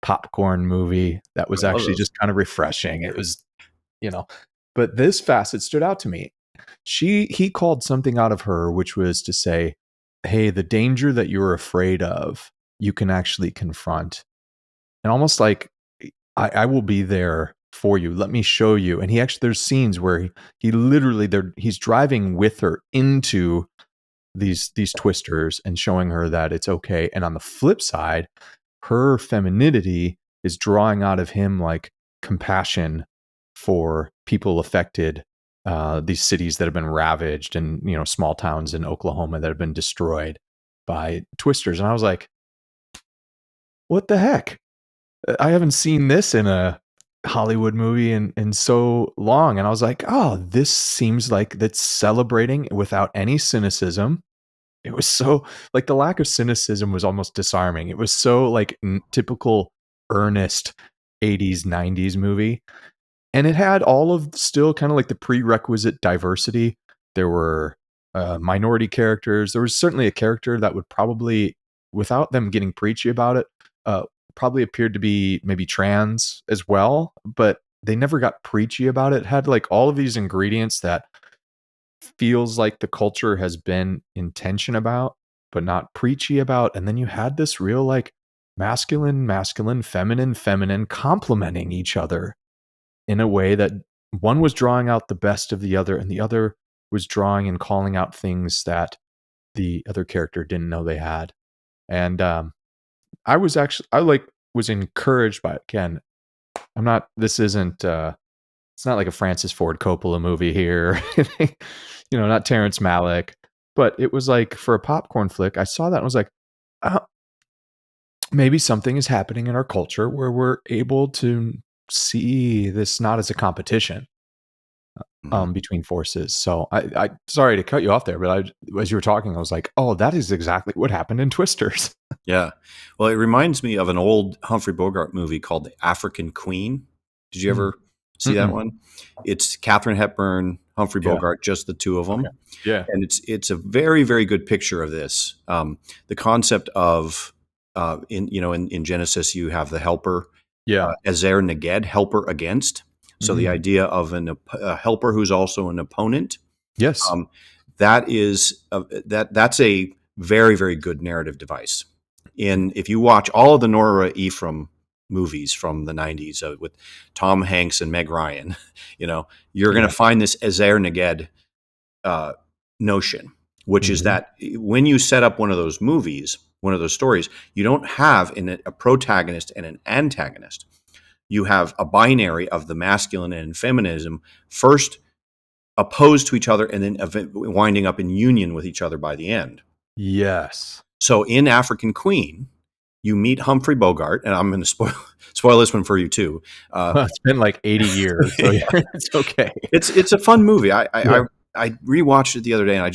Speaker 2: popcorn movie that was
Speaker 1: I love
Speaker 2: actually
Speaker 1: those.
Speaker 2: just kind of refreshing. It was, you know, but this facet stood out to me. He called something out of her, which was to say, hey, the danger that you're afraid of, you can actually confront. And almost like, I will be there for you. Let me show you. And there's scenes where he literally, he's driving with her into these twisters and showing her that it's okay. And on the flip side, her femininity is drawing out of him like compassion for people affected, these cities that have been ravaged, and small towns in Oklahoma that have been destroyed by twisters. And I was like, what the heck? I haven't seen this in a Hollywood movie in so long. And I was like, oh, this seems like that's celebrating without any cynicism. It was so like the lack of cynicism was almost disarming. It was so like typical earnest 80s, 90s movie. And it had all of still kind of like the prerequisite diversity. There were minority characters. There was certainly a character that would probably, without them getting preachy about it, uh, probably appeared to be maybe trans as well. But they never got preachy about it. It had like all of these ingredients that feels like the culture has been intention about, but not preachy about. And then you had this real like masculine, masculine, feminine, feminine complementing each other in a way that one was drawing out the best of the other, and the other was drawing and calling out things that the other character didn't know they had. And I like was encouraged by it. Again, I'm not. This isn't. It's not like a Francis Ford Coppola movie here, not Terrence Malick, but it was like for a popcorn flick. I saw that and was like, uh, maybe something is happening in our culture where we're able to see this not as a competition
Speaker 1: Mhm.
Speaker 2: between forces. So I sorry to cut you off there, but as you were talking, I was like, oh, that is exactly what happened in Twisters.
Speaker 1: Yeah. Well, it reminds me of an old Humphrey Bogart movie called The African Queen. Did you
Speaker 2: Mm.
Speaker 1: ever see that
Speaker 2: Mm-mm.
Speaker 1: one? It's Katharine Hepburn, Humphrey
Speaker 2: Yeah.
Speaker 1: Bogart, just the two of
Speaker 2: Okay.
Speaker 1: them,
Speaker 2: Yeah.
Speaker 1: and it's a very very good picture of this. The concept of in Genesis you have the helper,
Speaker 2: Yeah.
Speaker 1: Ezer Neged, helper against. So the
Speaker 2: Mm.
Speaker 1: idea of a helper who's also an opponent.
Speaker 2: Yes.
Speaker 1: Um, that is that's a very very good narrative device. If you watch all of the Nora Ephron movies from the 90s with Tom Hanks and Meg Ryan, you're going
Speaker 2: Yeah.
Speaker 1: to find this Ezer Neged uh, notion, which is
Speaker 2: Hmm.
Speaker 1: that when you set up one of those movies, one of those stories, you don't have a protagonist and an antagonist. You have a binary of the masculine and feminism first opposed to each other and then winding up in union with each other by the end.
Speaker 2: Yes.
Speaker 1: So in African Queen, you meet Humphrey Bogart, and I'm going to spoil this one for you too. Uh,
Speaker 2: Well, it's been like 80 years, so yeah, it's okay.
Speaker 1: it's a fun movie.
Speaker 2: Yeah.
Speaker 1: I rewatched it the other day, and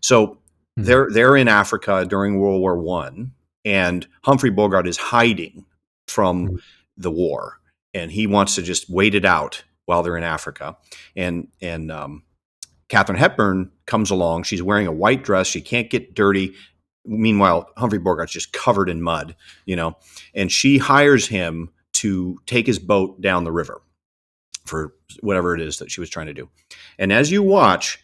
Speaker 1: so
Speaker 2: Mhm.
Speaker 1: they're in Africa during World War One, and Humphrey Bogart is hiding from
Speaker 2: Mhm.
Speaker 1: the war, and he wants to just wait it out while they're in Africa, and Katharine Hepburn comes along. She's wearing a white dress. She can't get dirty. Meanwhile, Humphrey Bogart's just covered in mud, and she hires him to take his boat down the river for whatever it is that she was trying to do. And as you watch,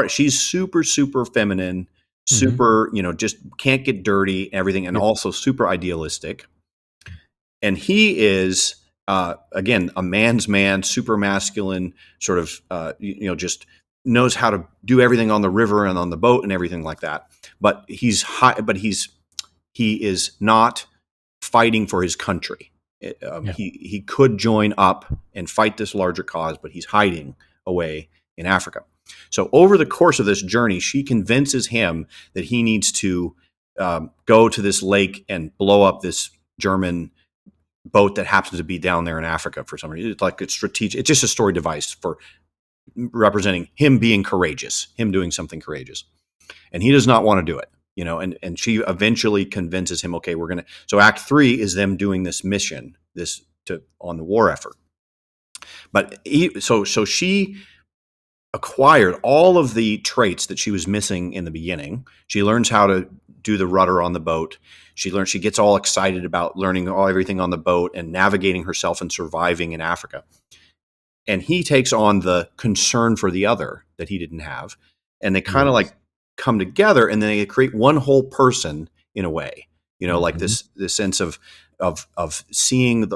Speaker 1: she's super, super feminine,
Speaker 2: Mhm.
Speaker 1: super, just can't get dirty, everything, and
Speaker 2: Yeah.
Speaker 1: also super idealistic. And he is, again, a man's man, super masculine, sort of, just knows how to do everything on the river and on the boat and everything like that. But he is not fighting for his country.
Speaker 2: Yeah.
Speaker 1: He could join up and fight this larger cause, but he's hiding away in Africa. So over the course of this journey, she convinces him that he needs to go to this lake and blow up this German boat that happens to be down there in Africa for some reason. It's like it's strategic. It's just a story device for representing him being courageous, him doing something courageous, and he does not want to do it. And she eventually convinces him, okay, we're gonna. So Act Three is them doing this mission, on the war effort. But so she acquired all of the traits that she was missing in the beginning. She learns how to do the rudder on the boat. She gets all excited about learning everything on the boat and navigating herself and surviving in Africa. And he takes on the concern for the other that he didn't have. And they kind of
Speaker 2: Yes.
Speaker 1: like come together, and then they create one whole person in a way, like
Speaker 2: Mhm.
Speaker 1: this sense of seeing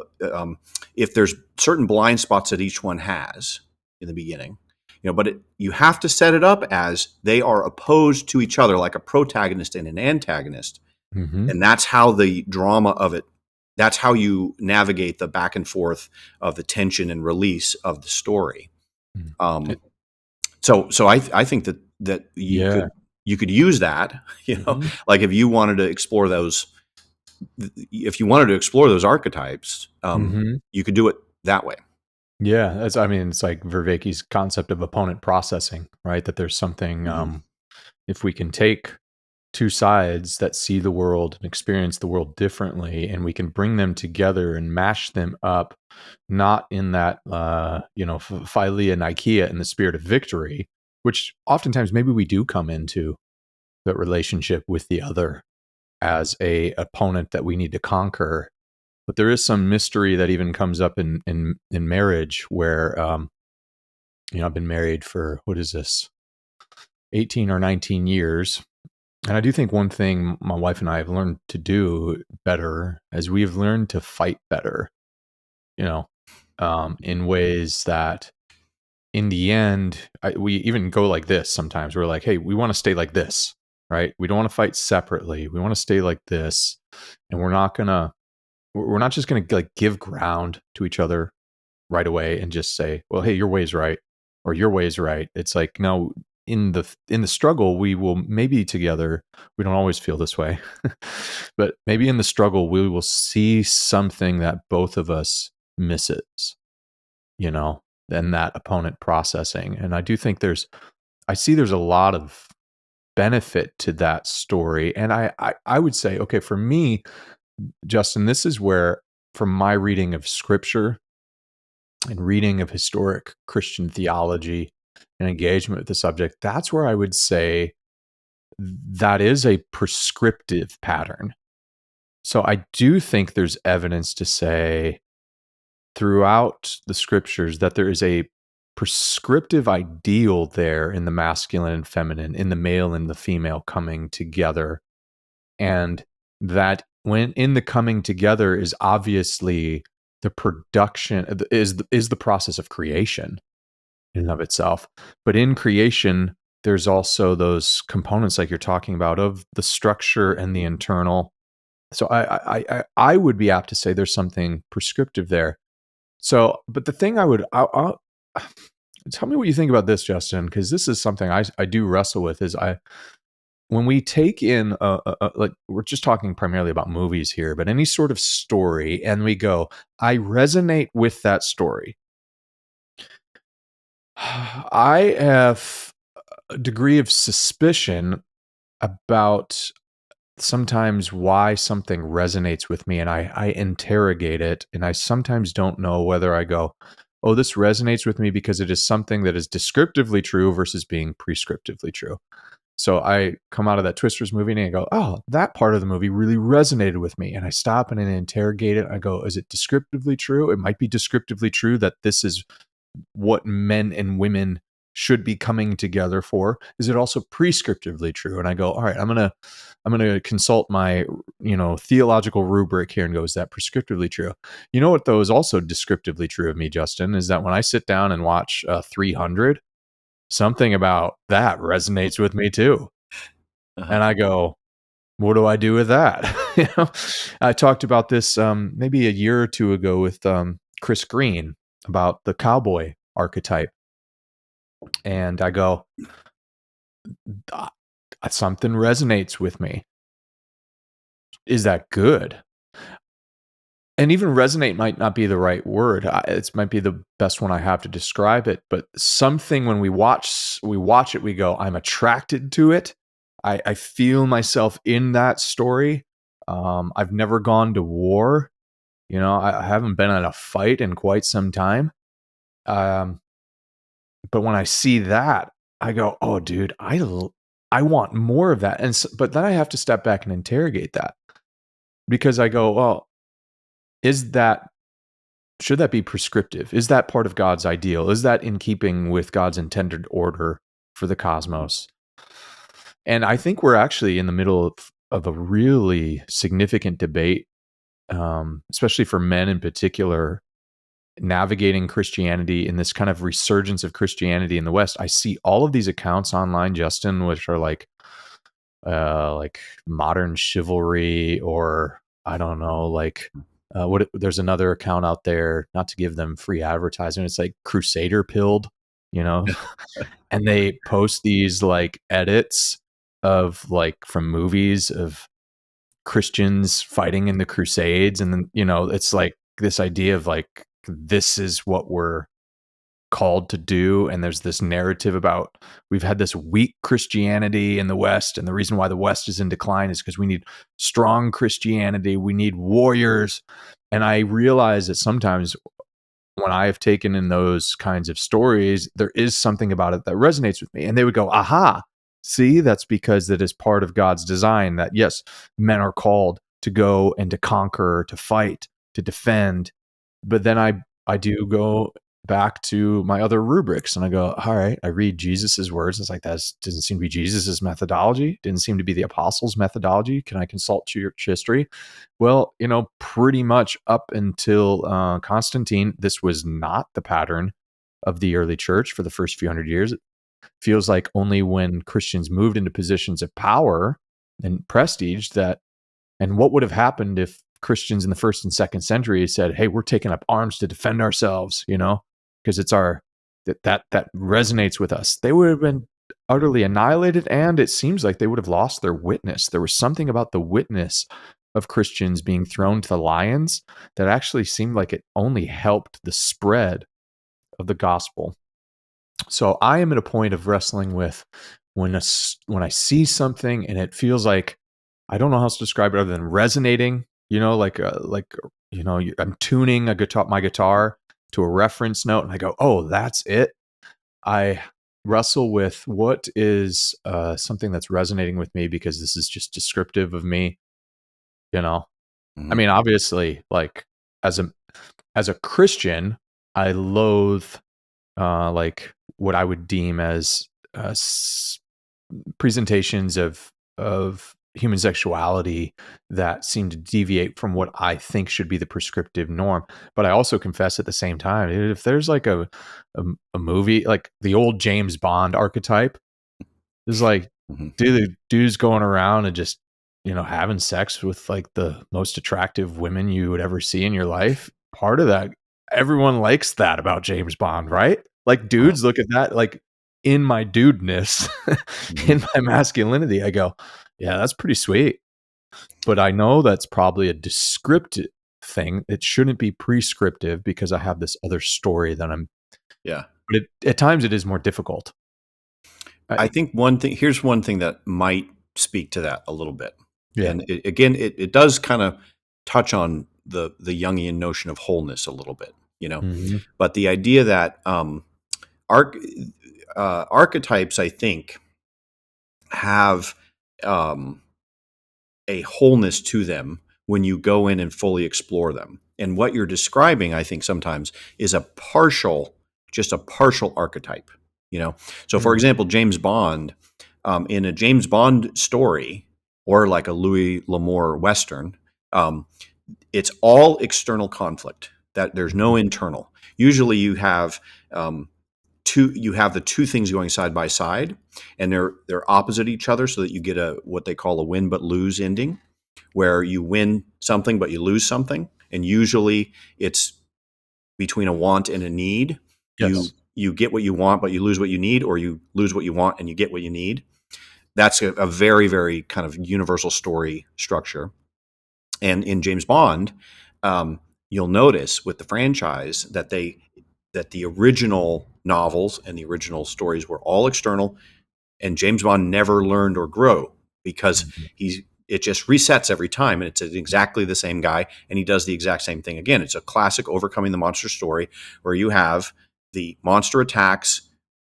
Speaker 1: if there's certain blind spots that each one has in the beginning, but you have to set it up as they are opposed to each other, like a protagonist and an antagonist.
Speaker 2: Mhm.
Speaker 1: And that's how the drama of it, that's how you navigate the back and forth of the tension and release of the story.
Speaker 2: Mm.
Speaker 1: um
Speaker 2: It
Speaker 1: so I think that
Speaker 2: Yeah.
Speaker 1: you could use that,
Speaker 2: Mhm.
Speaker 1: like if you wanted to explore those archetypes,
Speaker 2: Mhm.
Speaker 1: you could do it that way.
Speaker 2: Yeah, I mean, it's like Vervaeke's concept of opponent processing, right? That there's something,
Speaker 1: Hmm.
Speaker 2: if we can take two sides that see the world and experience the world differently, and we can bring them together and mash them up, not in that, Philia Nikeia in the spirit of victory, which oftentimes maybe we do come into the relationship with the other as a opponent that we need to conquer. But there is some mystery that even comes up in marriage where, I've been married for, what is this, 18 or 19 years. And I do think one thing my wife and I have learned to do better is we've learned to fight better, in ways that in the end, we even go like this sometimes. We're like, hey, we want to stay like this, right? We don't want to fight separately. We want to stay like this. And we're not just going to like give ground to each other right away and just say, well, hey, your way's right or your way's right. It's like, no, in the struggle, we will maybe together, we don't always feel this way, but maybe in the struggle, we will see something that both of us misses, than that opponent processing. And I do think there's a lot of benefit to that story. And I would say, okay, for me, Justin, this is where, from my reading of scripture and reading of historic Christian theology and engagement with the subject, that's where I would say that is a prescriptive pattern. So I do think there's evidence to say throughout the scriptures that there is a prescriptive ideal there in the masculine and feminine, in the male and the female coming together. And that when in the coming together is obviously the production, is the process of creation in and of itself. But in creation, there's also those components like you're talking about of the structure and the internal. So I would be apt to say there's something prescriptive there. So, but the thing I'll tell me what you think about this, Justin, because this is something I do wrestle with. Is when we take in like, we're just talking primarily about movies here, but any sort of story, and we go, I resonate with that story. I have a degree of suspicion about sometimes why something resonates with me, and I interrogate it, and I sometimes don't know whether I go, oh, this resonates with me because it is something that is descriptively true versus being prescriptively true. So I come out of that Twisters movie and I go, oh, that part of the movie really resonated with me. And I stop and I interrogate it. I go, is it descriptively true? It might be descriptively true that this is what men and women should be coming together for. Is it also prescriptively true? And I go, all right, I'm gonna consult my theological rubric here and go, is that prescriptively true? You know what though is also descriptively true of me, Justin, is that when I sit down and watch 300, something about that resonates with me too. And I go, what do I do with that? I talked about this maybe a year or two ago with Chris Green about the cowboy archetype. And I go, something resonates with me. Is that good? And even resonate might not be the right word. It might be the best one I have to describe it. But something when we watch it, we go, I'm attracted to it. I feel myself in that story. I've never gone to war. I haven't been in a fight in quite some time. But when I see that, I go, oh, dude, I want more of that. But then I have to step back and interrogate that, because I go, well, should that be prescriptive? Is that part of God's ideal? Is that in keeping with God's intended order for the cosmos? And I think we're actually in the middle of a really significant debate, especially for men in particular, navigating Christianity in this kind of resurgence of Christianity in the West. I see all of these accounts online, Justin, which are like modern chivalry, or I don't know, like there's another account out there, not to give them free advertising. It's like Crusader Pilled, and they post these like edits of like from movies of Christians fighting in the Crusades. And then, it's like this idea of like, this is what we're called to do. And there's this narrative about we've had this weak Christianity in the West. And the reason why the West is in decline is because we need strong Christianity. We need warriors. And I realize that sometimes when I have taken in those kinds of stories, there is something about it that resonates with me. And they would go, aha, see, that's because that is part of God's design, that yes, men are called to go and to conquer, to fight. to defend. But then I do go back to my other rubrics and I go, all right, I read Jesus's words. It's like, that doesn't seem to be Jesus's methodology. Didn't seem to be the apostles' methodology. Can I consult church history? Well, pretty much up until Constantine, this was not the pattern of the early church for the first few hundred years. It feels like only when Christians moved into positions of power and prestige and what would have happened if Christians in the first and second century said, "Hey, we're taking up arms to defend ourselves," because it's that resonates with us. They would have been utterly annihilated, and it seems like they would have lost their witness. There was something about the witness of Christians being thrown to the lions that actually seemed like it only helped the spread of the gospel. So I am at a point of wrestling with when I see something and it feels like, I don't know how else to describe it other than resonating. I'm tuning my guitar to a reference note, and I go, "Oh, that's it." I wrestle with what is something that's resonating with me, because this is just descriptive of me. I mean, obviously, like as a Christian, I loathe like what I would deem as presentations of human sexuality that seem to deviate from what I think should be the prescriptive norm. But I also confess at the same time, if there's like a movie like the old James Bond archetype, is like, dude's going around and just having sex with like the most attractive women you would ever see in your life. Part of that, everyone likes that about James Bond, right? Like dudes look at that, like in my dudeness, in my masculinity, I go, yeah, that's pretty sweet. But I know that's probably a descriptive thing. It shouldn't be prescriptive, because I have this other story that I'm.
Speaker 1: Yeah.
Speaker 2: But at times it is more difficult.
Speaker 1: I think here's one thing that might speak to that a little bit.
Speaker 2: Yeah.
Speaker 1: And it does kind of touch on the Jungian notion of wholeness a little bit, but the idea that archetypes, I think, have a wholeness to them when you go in and fully explore them. And what you're describing, I think, sometimes is just a partial archetype. So for example, James Bond, in a James Bond story, or like a Louis L'Amour Western, it's all external conflict. That there's no internal. Usually, you have the two things going side by side, and they're opposite each other, so that you get what they call a win but lose ending, where you win something but you lose something, and usually it's between a want and a need.
Speaker 2: Yes.
Speaker 1: You get what you want, but you lose what you need, or you lose what you want and you get what you need. That's a very, very kind of universal story structure. And in James Bond, you'll notice with the franchise that the original novels and the original stories were all external, and James Bond never learned or grew, because it just resets every time, and it's exactly the same guy, and he does the exact same thing again. It's a classic overcoming the monster story, where you have the monster attacks,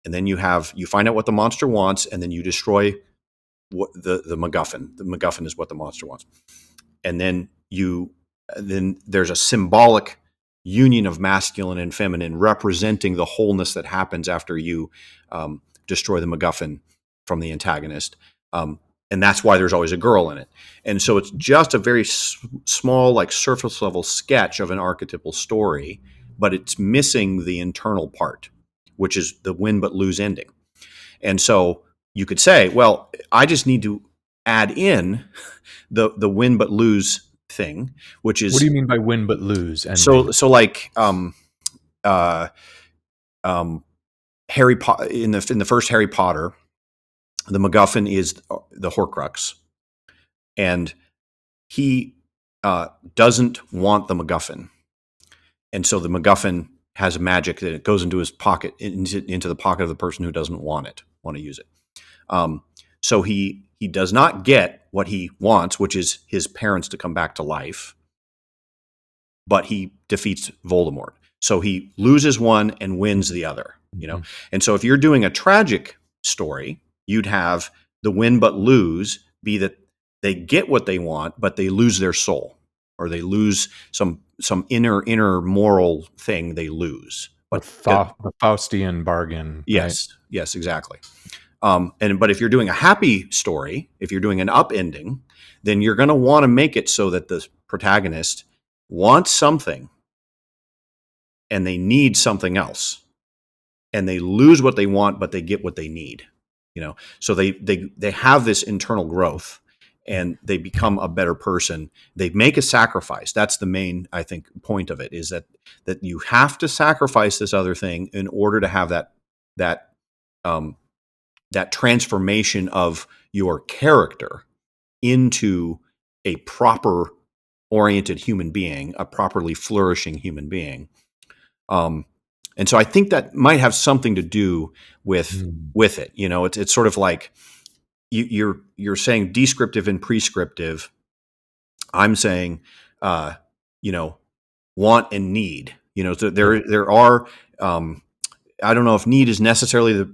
Speaker 1: and then you find out what the monster wants, and then you destroy the MacGuffin. The MacGuffin is what the monster wants, and then there's a symbolic union of masculine and feminine, representing the wholeness that happens after you destroy the MacGuffin from the antagonist. And that's why there's always a girl in it. And so it's just a very small, like surface level sketch of an archetypal story, but it's missing the internal part, which is the win but lose ending. And so you could say, well, I just need to add in the win but lose thing, which is.
Speaker 2: What do you mean by win but lose
Speaker 1: So
Speaker 2: ending?
Speaker 1: like Harry Potter, in the first Harry Potter, the MacGuffin is the Horcrux, and he doesn't want the MacGuffin, and so the MacGuffin has a magic that it goes into his pocket, into the pocket of the person who doesn't want to use it. So he does not get what he wants, which is his parents to come back to life, but he defeats Voldemort. So he loses one and wins the other. And so if you're doing a tragic story, you'd have the win but lose be that they get what they want, but they lose their soul. or they lose some inner moral thing they lose.
Speaker 2: The,
Speaker 1: But uh,
Speaker 2: the Faustian bargain, right?
Speaker 1: yes, exactly. But if you're doing a happy story, if you're doing an up ending, then you're going to want to make it so that the protagonist wants something and they need something else, and they lose what they want, but they get what they need. So they have this internal growth, and they become a better person. They make a sacrifice. That's the main, I think, point of it, is that you have to sacrifice this other thing in order to have that um, that transformation of your character into a proper oriented human being, a properly flourishing human being. And so I think that might have something to do with
Speaker 2: Mm.
Speaker 1: it. It's sort of like you're saying descriptive and prescriptive. I'm saying, uh, you know, want and need. So
Speaker 2: Yeah.
Speaker 1: there are. I don't know if need is necessarily the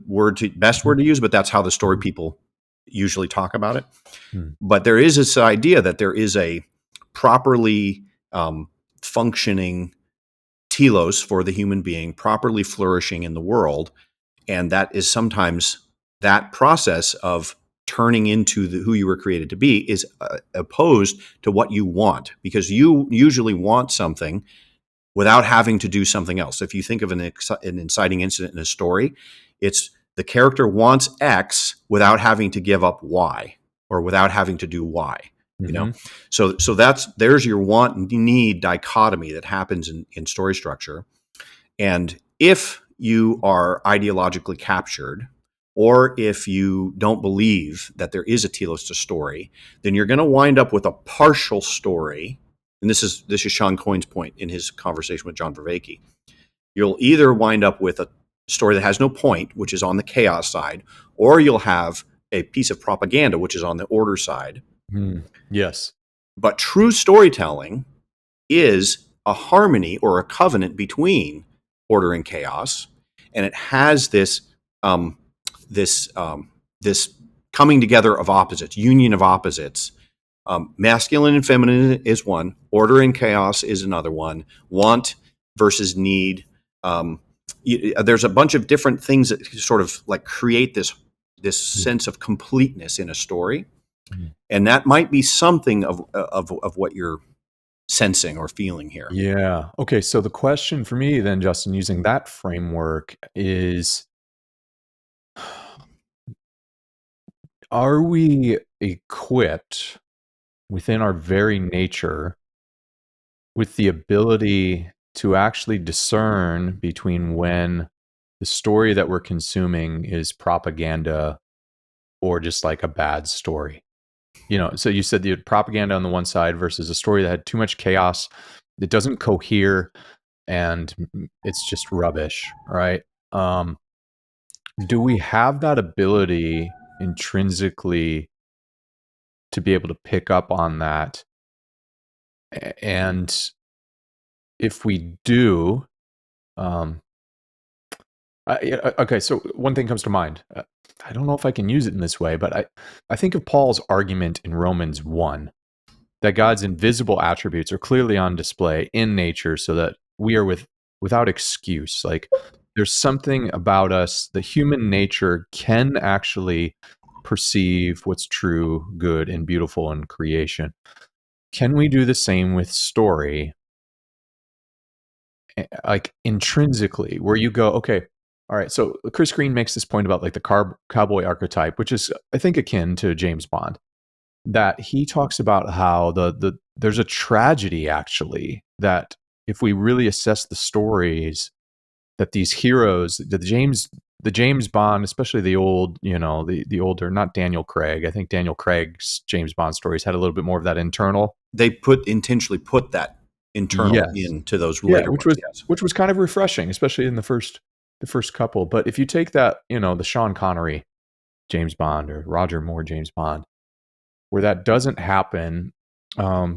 Speaker 1: best word to use, but that's how the story people usually talk about it.
Speaker 2: Mm.
Speaker 1: But there is this idea that there is a properly functioning telos for the human being, properly flourishing in the world. And that is sometimes that process of turning into who you were created to be is opposed to what you want, because you usually want something without having to do something else. If you think of an inciting incident in a story, it's the character wants X without having to give up Y, or without having to do Y.
Speaker 2: Mm-hmm.
Speaker 1: So there's your want and need dichotomy that happens in story structure. And if you are ideologically captured, or if you don't believe that there is a telos to story, then you're going to wind up with a partial story. And this is Sean Coyne's point in his conversation with John Vervaeke. You'll either wind up with a story that has no point, which is on the chaos side, or you'll have a piece of propaganda, which is on the order side.
Speaker 2: Mm. Yes.
Speaker 1: But true storytelling is a harmony or a covenant between order and chaos, and it has this this coming together of opposites, union of opposites. Masculine and feminine is one. Order and chaos is another one. Want versus need. There's a bunch of different things that sort of like create this sense of completeness in a story, and that might be something of what you're sensing or feeling here.
Speaker 2: Yeah. Okay. So the question for me then, Justin, using that framework is, are we equipped within our very nature with the ability to actually discern between when the story that we're consuming is propaganda or just like a bad story? So you said the propaganda on the one side versus a story that had too much chaos, that doesn't cohere, and it's just rubbish, right? Do we have that ability intrinsically to be able to pick up on that? And if we do, um, okay, so one thing comes to mind. I don't know if I can use it in this way, but I think of Paul's argument in Romans 1 that God's invisible attributes are clearly on display in nature so that we are without excuse. Like, there's something about us, the human nature can actually perceive what's true, good, and beautiful in creation. Can we do the same with story? Like intrinsically, where you go, okay, all right. So Chris Green makes this point about like the cowboy archetype, which is, I think, akin to James Bond. That he talks about how there's a tragedy actually, that if we really assess the stories, that these heroes, the James Bond, especially the old, the older, not Daniel Craig. I think Daniel Craig's James Bond stories had a little bit more of that internal.
Speaker 1: They intentionally put that internal
Speaker 2: Yes.
Speaker 1: into those
Speaker 2: Yeah,
Speaker 1: later
Speaker 2: which
Speaker 1: ones.
Speaker 2: was
Speaker 1: Yes.
Speaker 2: which was kind of refreshing, especially in the first couple. But if you take that, the Sean Connery James Bond or Roger Moore James Bond, where that doesn't happen,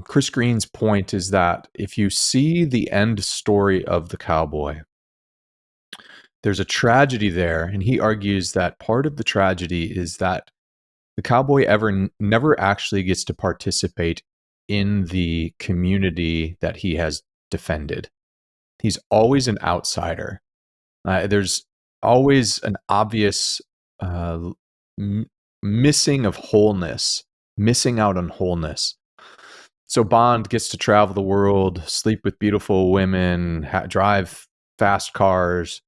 Speaker 2: Chris Green's point is that if you see the end story of the cowboy, there's a tragedy there, and he argues that part of the tragedy is that the cowboy never actually gets to participate in the community that he has defended. He's always an outsider. There's always an obvious missing of wholeness, missing out on wholeness. So Bond gets to travel the world, sleep with beautiful women, drive fast cars,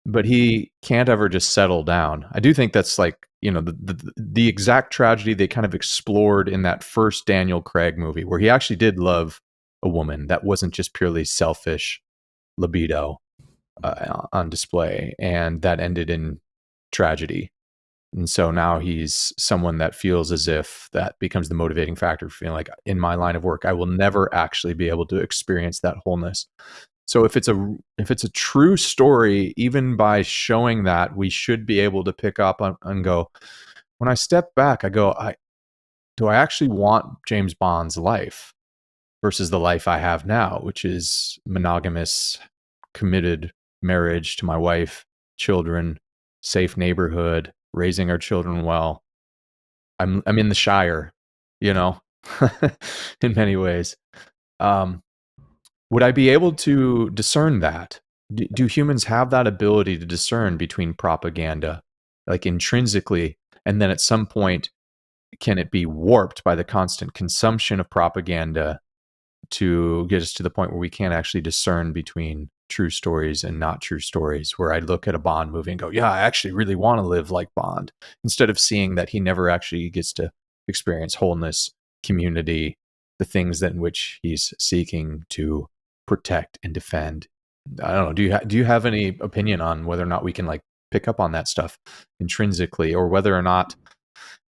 Speaker 2: but he can't ever just settle down. I do think that's like, the exact tragedy they kind of explored in that first Daniel Craig movie, where he actually did love a woman that wasn't just purely selfish libido on display, and that ended in tragedy. And so now he's someone that feels as if that becomes the motivating factor, feeling like, in my line of work, I will never actually be able to experience that wholeness. So if it's a true story, even by showing that, we should be able to pick up on and go, when I step back, I go, do I actually want James Bond's life versus the life I have now, which is monogamous, committed marriage to my wife, children, safe neighborhood, raising our children well. I'm in the Shire, in many ways. Would I be able to discern that? Do humans have that ability to discern between propaganda, like intrinsically, and then at some point, can it be warped by the constant consumption of propaganda to get us to the point where we can't actually discern between true stories and not true stories, where I look at a Bond movie and go, yeah, I actually really want to live like Bond, instead of seeing that he never actually gets to experience wholeness, community, the things that in which he's seeking to protect and defend. I don't know. Do you have any opinion on whether or not we can like pick up on that stuff intrinsically, or whether or not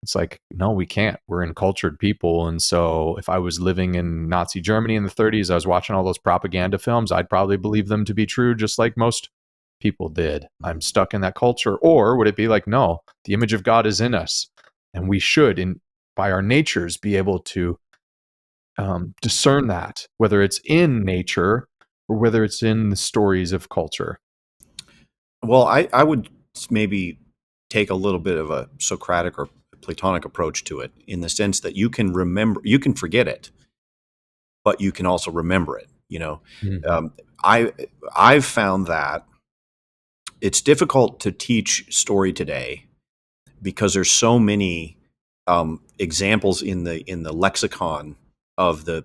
Speaker 2: it's like, no, we can't. We're encultured people. And so if I was living in Nazi Germany in the 30s, I was watching all those propaganda films, I'd probably believe them to be true, just like most people did. I'm stuck in that culture. Or would it be like, no, the image of God is in us, and we should, by our natures, be able to discern that, whether it's in nature or whether it's in the stories of culture?
Speaker 1: Well, I would maybe take a little bit of a Socratic or Platonic approach to it, in the sense that you can forget it, but you can also remember it.
Speaker 2: Mhm.
Speaker 1: Um, I've found that it's difficult to teach story today because there's so many examples in the lexicon of the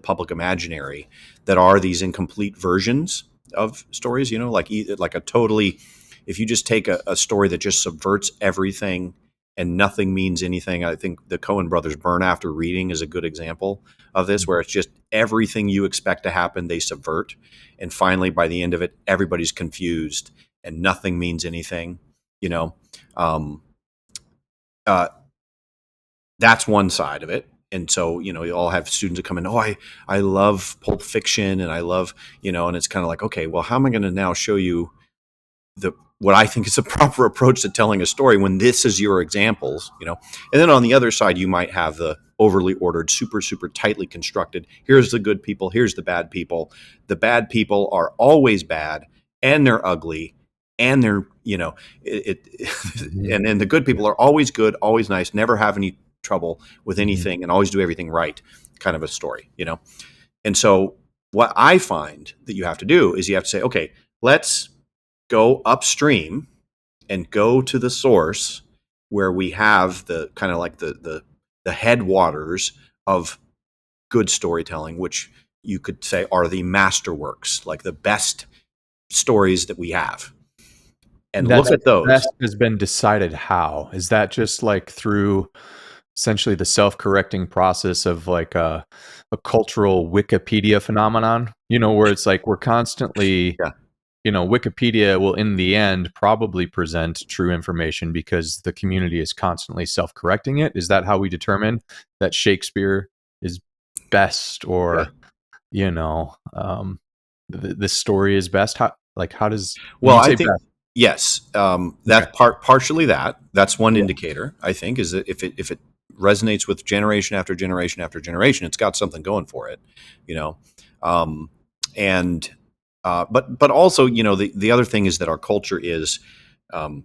Speaker 1: public imaginary that are these incomplete versions of stories. Like a totally, if you just take a story that just subverts everything and nothing means anything. I think the Coen brothers' Burn After Reading is a good example of this, where it's just everything you expect to happen, they subvert. And finally, by the end of it, everybody's confused and nothing means anything, you know? Um, uh, that's one side of it. And so, you all have students that come in, I love Pulp Fiction and I love, and it's kind of like, okay, well, how am I going to now show you what I think is a proper approach to telling a story when this is your examples? And then on the other side, you might have the overly ordered, super, super tightly constructed. Here's the good people. Here's the bad people. The bad people are always bad, and they're ugly, and they're,
Speaker 2: Mhm.
Speaker 1: and then the good people are always good, always nice, never have any trouble with
Speaker 2: Mhm.
Speaker 1: anything, and always do everything right, kind of a story. And so what I find that you have to do is you have to say, okay, let's go upstream and go to the source where we have the kind of like the headwaters of good storytelling, which you could say are the masterworks, like the best stories that we have, and
Speaker 2: That
Speaker 1: look at those.
Speaker 2: best has been decided how? Is that just like through essentially the self-correcting process of like a cultural Wikipedia phenomenon, where it's like we're constantly,
Speaker 1: Yeah.
Speaker 2: Wikipedia will in the end probably present true information because the community is constantly self-correcting it. Is that how we determine that Shakespeare is best,
Speaker 1: Yeah.
Speaker 2: or, the story is best? How does, when
Speaker 1: Well,
Speaker 2: you
Speaker 1: I
Speaker 2: say
Speaker 1: think
Speaker 2: best?
Speaker 1: yes.
Speaker 2: Okay.
Speaker 1: That's partially that. That's one
Speaker 2: Yeah.
Speaker 1: indicator. I think is that if it resonates with generation after generation after generation, it's got something going for it. You know, um, and but also the other thing is that our culture is um,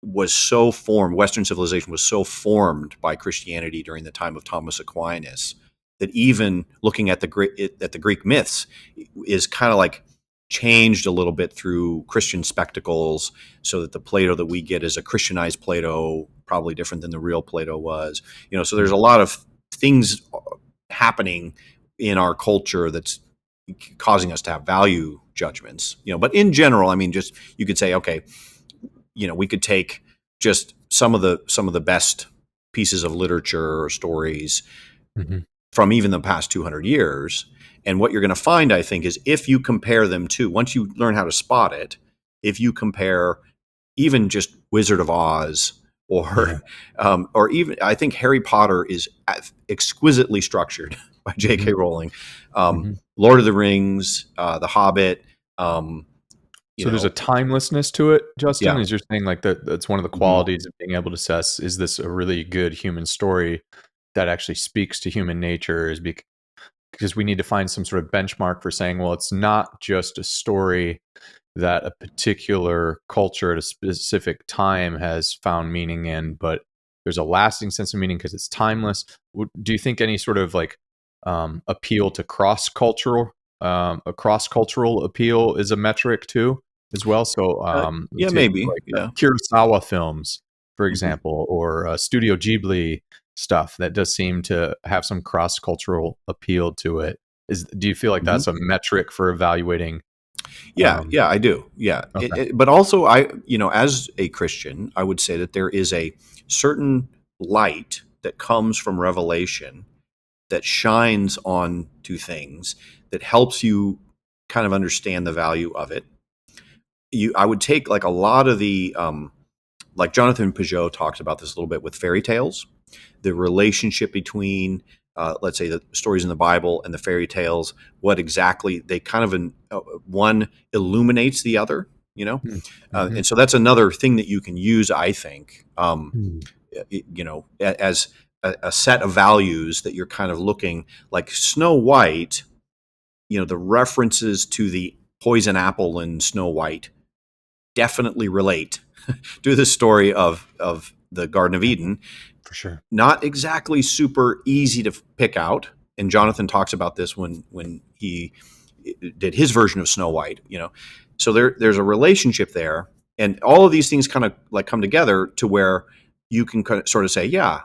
Speaker 1: was so formed, Western civilization was so formed by Christianity during the time of Thomas Aquinas, that even looking at the Greek myths is kind of like changed a little bit through Christian spectacles, so that the Plato that we get is a Christianized Plato, probably different than the real Plato was. So there's a lot of things happening in our culture that's causing us to have value judgments. But in general, I mean, just you could say, okay, we could take just some of the best pieces of literature or stories
Speaker 2: Mm-hmm.
Speaker 1: from even the past 200 years. And what you're going to find, I think, is if you compare them to, once you learn how to spot it, if you compare even just Wizard of Oz
Speaker 2: Yeah.
Speaker 1: or even, I think Harry Potter is exquisitely structured by
Speaker 2: Mm-hmm.
Speaker 1: J.K. Rowling.
Speaker 2: Mm-hmm.
Speaker 1: Lord of the Rings, The Hobbit, you
Speaker 2: So there's a
Speaker 1: know,
Speaker 2: timelessness to it, Justin.
Speaker 1: yeah.
Speaker 2: Is you're saying like that's one of the
Speaker 1: Mhm.
Speaker 2: qualities of being able to assess, is this a really good human story that actually speaks to human nature? Because we need to find some sort of benchmark for saying, well, it's not just a story that a particular culture at a specific time has found meaning in, but there's a lasting sense of meaning because it's timeless. Do you think any sort of like appeal to a cross-cultural appeal is a metric too, as well? So
Speaker 1: Yeah,
Speaker 2: take
Speaker 1: maybe.
Speaker 2: like
Speaker 1: Yeah.
Speaker 2: Kurosawa films, for
Speaker 1: Mhm.
Speaker 2: example, or Studio Ghibli stuff that does seem to have some cross-cultural appeal to it. Do you feel like
Speaker 1: Mhm.
Speaker 2: that's a metric for evaluating?
Speaker 1: Yeah,
Speaker 2: Um,
Speaker 1: yeah, I do. Yeah.
Speaker 2: okay.
Speaker 1: But also, as a Christian, I would say that there is a certain light that comes from revelation that shines on to things that helps you kind of understand the value of it. I would take like a lot of the, like Jonathan Peugeot talks about this a little bit with fairy tales, the relationship between, let's say, the stories in the Bible and the fairy tales, what exactly they kind of, one illuminates the other,
Speaker 2: Mm, mhm,
Speaker 1: and so that's another thing that you can use, I think,
Speaker 2: mm,
Speaker 1: as a set of values that you're kind of looking like Snow White, the references to the poison apple in Snow White definitely relate to the story of the Garden of
Speaker 2: yeah,
Speaker 1: Eden.
Speaker 2: for sure.
Speaker 1: Not exactly super easy to pick out. And Jonathan talks about this when he did his version of Snow White. So there's a relationship there, and all of these things kind of like come together to where you can kind of sort of say, yeah,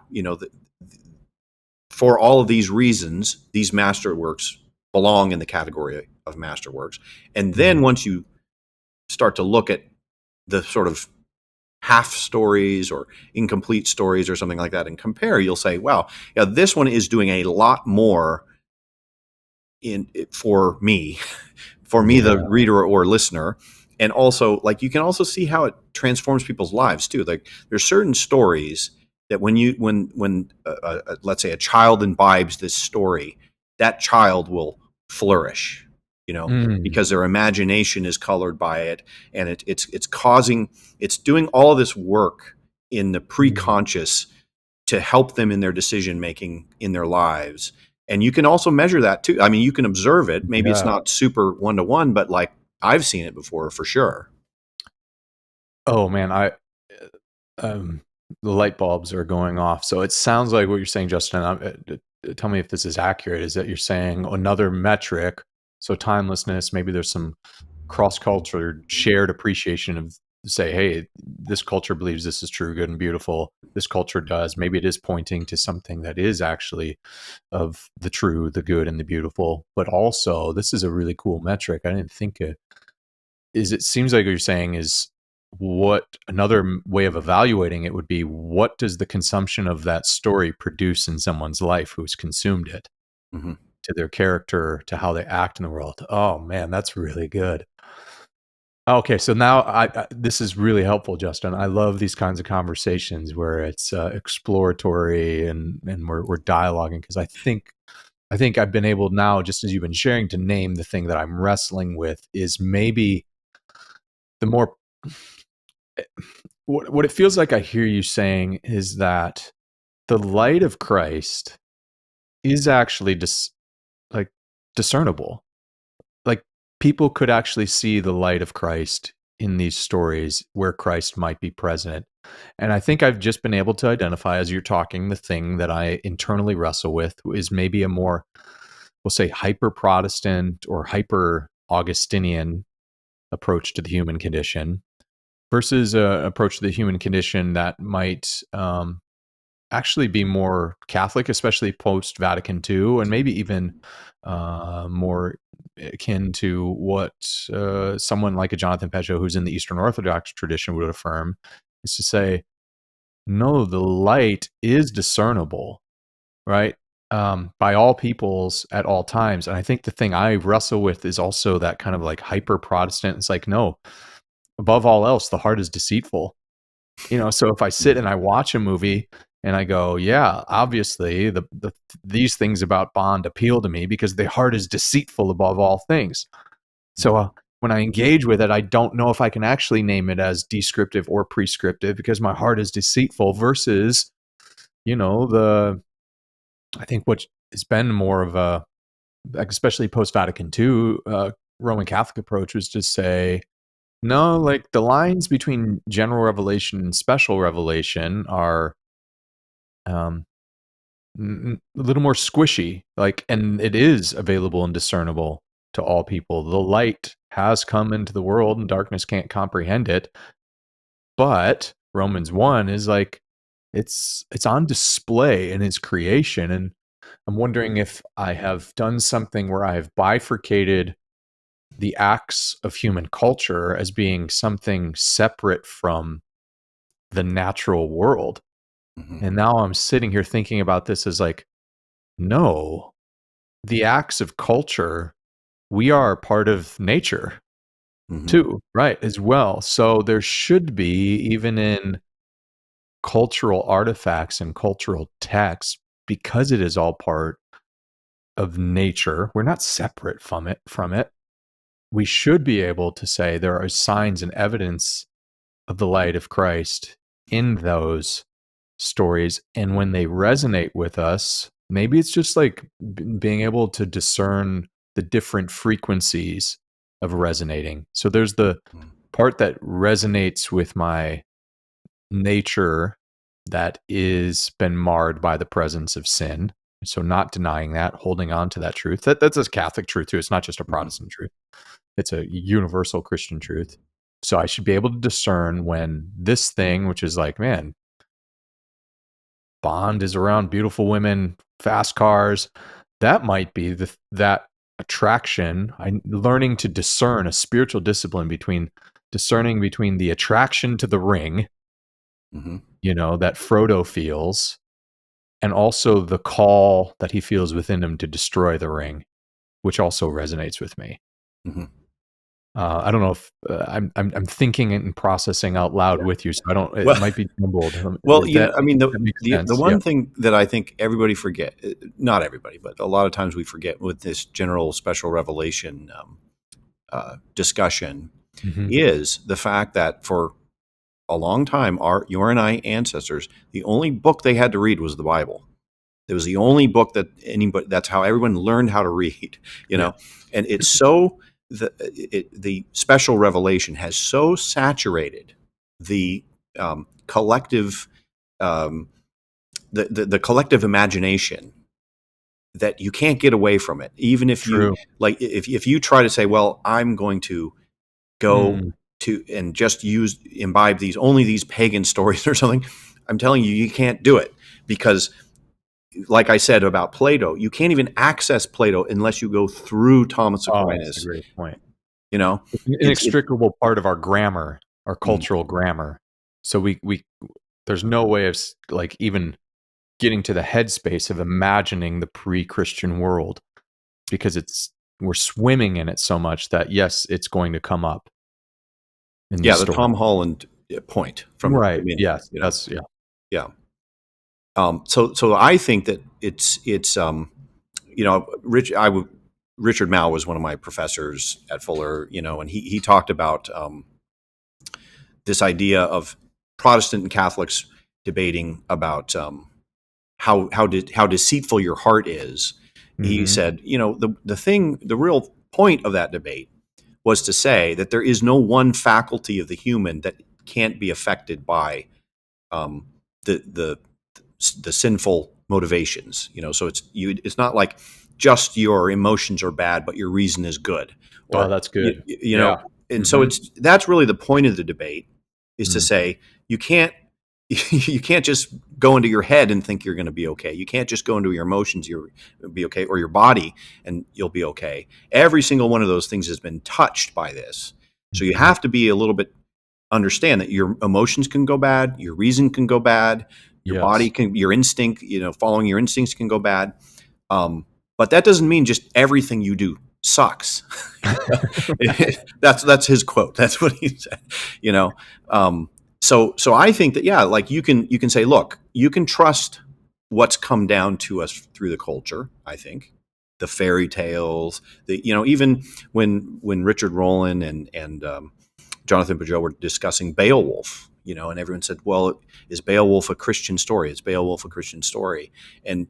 Speaker 1: for all of these reasons, these masterworks belong in the category of masterworks. And then
Speaker 2: Mhm,
Speaker 1: once you start to look at the sort of half stories or incomplete stories or something like that and compare, you'll say, wow, yeah, this one is doing a lot more in for me, for me, the
Speaker 2: yeah,
Speaker 1: reader or listener. And also, like, you can also see how it transforms people's lives too. Like, there's certain stories that when let's say a child imbibes this story, that child will flourish,
Speaker 2: mm,
Speaker 1: because their imagination is colored by it, and it's doing all this work in the
Speaker 2: mm,
Speaker 1: preconscious to help them in their decision making in their lives. And you can also measure that too. I mean, you can observe it. Maybe it's
Speaker 2: yeah.
Speaker 1: not super one to one, but like I've seen it before for sure.
Speaker 2: Oh, man, um, the light bulbs are going off. So it sounds like what you're saying, Justin, tell me if this is accurate, is that you're saying another metric, so timelessness, maybe there's some cross-culture shared appreciation of, say, hey, this culture believes this is true, good, and beautiful. This culture does. Maybe it is pointing to something that is actually of the true, the good, and the beautiful. But also, this is a really cool metric. I didn't think it is. It seems like what you're saying is what another way of evaluating it would be, what does the consumption of that story produce in someone's life who's consumed it,
Speaker 1: Hmm.
Speaker 2: to their character, to how they act in the world. Oh man, that's really good. Okay, so now this is really helpful, Justin. I love these kinds of conversations where it's exploratory and we're dialoguing, because I think I've been able now, just as you've been sharing, to name the thing that I'm wrestling with is maybe the more what it feels like I hear you saying is that the light of Christ is actually like discernible. Like people could actually see the light of Christ in these stories where Christ might be present. And I think I've just been able to identify as you're talking, the thing that I internally wrestle with is maybe a more, we'll say, hyper Protestant or hyper Augustinian approach to the human condition versus an approach to the human condition that might actually be more Catholic, especially post Vatican II, and maybe even more akin to what someone like a Jonathan Pecho, who's in the Eastern Orthodox tradition, would affirm, is to say, no, the light is discernible, right? By all peoples at all times. And I think the thing I wrestle with is also that kind of like hyper Protestant. It's like, no, above all else, the heart is deceitful. So if I sit and I watch a movie and I go, yeah, obviously these things about Bond appeal to me because the heart is deceitful above all things. So when I engage with it, I don't know if I can actually name it as descriptive or prescriptive because my heart is deceitful versus, I think what has been more of a, especially post Vatican II, Roman Catholic approach was to say, no, like the lines between general revelation and special revelation are a little more squishy, and it is available and discernible to all people. The light has come into the world and darkness can't comprehend it. But Romans 1 is like, it's on display in his creation. And I'm wondering if I have done something where I have bifurcated the acts of human culture as being something separate from the natural world.
Speaker 1: Mm-hmm.
Speaker 2: And now I'm sitting here thinking about this as like, no, the acts of culture, we are part of nature
Speaker 1: Mm-hmm.
Speaker 2: too, right? As well. So there should be, even in cultural artifacts and cultural texts, because it is all part of nature, we're not separate from it. We should be able to say there are signs and evidence of the light of Christ in those stories. And when they resonate with us, maybe it's just like being able to discern the different frequencies of resonating. So there's the part that resonates with my nature that is been marred by the presence of sin. So not denying that, holding on to that truth. That's a Catholic truth too. It's not just a Protestant truth. It's a universal Christian truth. So I should be able to discern when this thing, which is like, man, Bond is around beautiful women, fast cars, that might be that attraction. I'm learning to discern a spiritual discipline between discerning between the attraction to the ring,
Speaker 1: Mm-hmm.
Speaker 2: that Frodo feels, and also the call that he feels within him to destroy the ring, which also resonates with me.
Speaker 1: Mm-hmm.
Speaker 2: I don't know if I'm thinking and processing out loud with you, so I don't. It
Speaker 1: Well,
Speaker 2: might be jumbled.
Speaker 1: well,
Speaker 2: Is that
Speaker 1: I mean,
Speaker 2: that makes
Speaker 1: the
Speaker 2: sense? Yeah.
Speaker 1: one thing that I think everybody forget, not everybody, but a lot of times we forget with this general special revelation discussion,
Speaker 2: Hmm.
Speaker 1: is the fact that for a long time, your and I ancestors, the only book they had to read was the Bible. It was the only book that anybody. That's how everyone learned how to read.
Speaker 2: Yeah.
Speaker 1: And it's so the special revelation has so saturated the collective um, the collective imagination that you can't get away from it. Even if you
Speaker 2: True.
Speaker 1: like, if you try to say, well, I'm going to go
Speaker 2: Mm.
Speaker 1: to and just imbibe these pagan stories or something, I'm telling you, you can't do it because, like I said about Plato, you can't even access Plato unless you go through Thomas
Speaker 2: Oh, that's a
Speaker 1: Aquinas.
Speaker 2: great point.
Speaker 1: You know,
Speaker 2: It's an
Speaker 1: it.
Speaker 2: inextricable part of our grammar, our
Speaker 1: Mm,
Speaker 2: cultural grammar. So we there's no way of like even getting to the headspace of imagining the pre-Christian world because we're swimming in it so much that yes, it's going to come up in the
Speaker 1: yeah, the
Speaker 2: story.
Speaker 1: Tom Holland point from the
Speaker 2: Right.
Speaker 1: beginning.
Speaker 2: Yes. That's yeah.
Speaker 1: Yeah. So I think that it's Richard Mao was one of my professors at Fuller, and he talked about this idea of Protestant and Catholics debating about how deceitful your heart is. He
Speaker 2: Hmm.
Speaker 1: said, the real point of that debate was to say that there is no one faculty of the human that can't be affected by um, the the sinful motivations. So it's not like just your emotions are bad, but your reason is good,
Speaker 2: Oh,
Speaker 1: or
Speaker 2: that's good.
Speaker 1: you know.
Speaker 2: Yeah.
Speaker 1: And so
Speaker 2: Hmm.
Speaker 1: that's really the point of the debate, is to
Speaker 2: Mm.
Speaker 1: say you can't you can't just go into your head and think you're going to be okay. You can't just go into your emotions, you'll be okay, or your body and you'll be okay. Every single one of those things has been touched by this. So you
Speaker 2: Mhm.
Speaker 1: have to be a little bit understand that your emotions can go bad, your reason can go bad, your body
Speaker 2: Yes.
Speaker 1: can, your instinct, following your instincts can go bad. But that doesn't mean just everything you do sucks. That's his quote. That's what he said. You know, so I think that, yeah, like you can say, look, you can trust what's come down to us through the culture. I think the fairy tales, even when Richard Rowland and Jonathan Pageau were discussing Beowulf, and everyone said, well, is Beowulf a Christian story? Is Beowulf a Christian story? And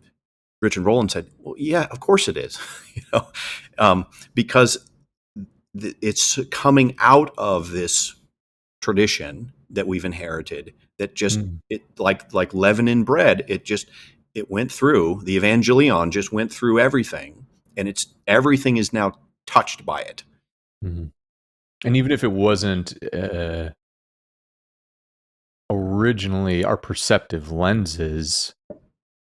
Speaker 1: Richard Rowland said, well, yeah, of course it is, because it's coming out of this tradition that we've inherited that just,
Speaker 2: Mm.
Speaker 1: it like leaven in bread. It went through the Evangelion, just went through everything, and everything is now touched by it.
Speaker 2: Mhm. And even if it wasn't originally, our perceptive lenses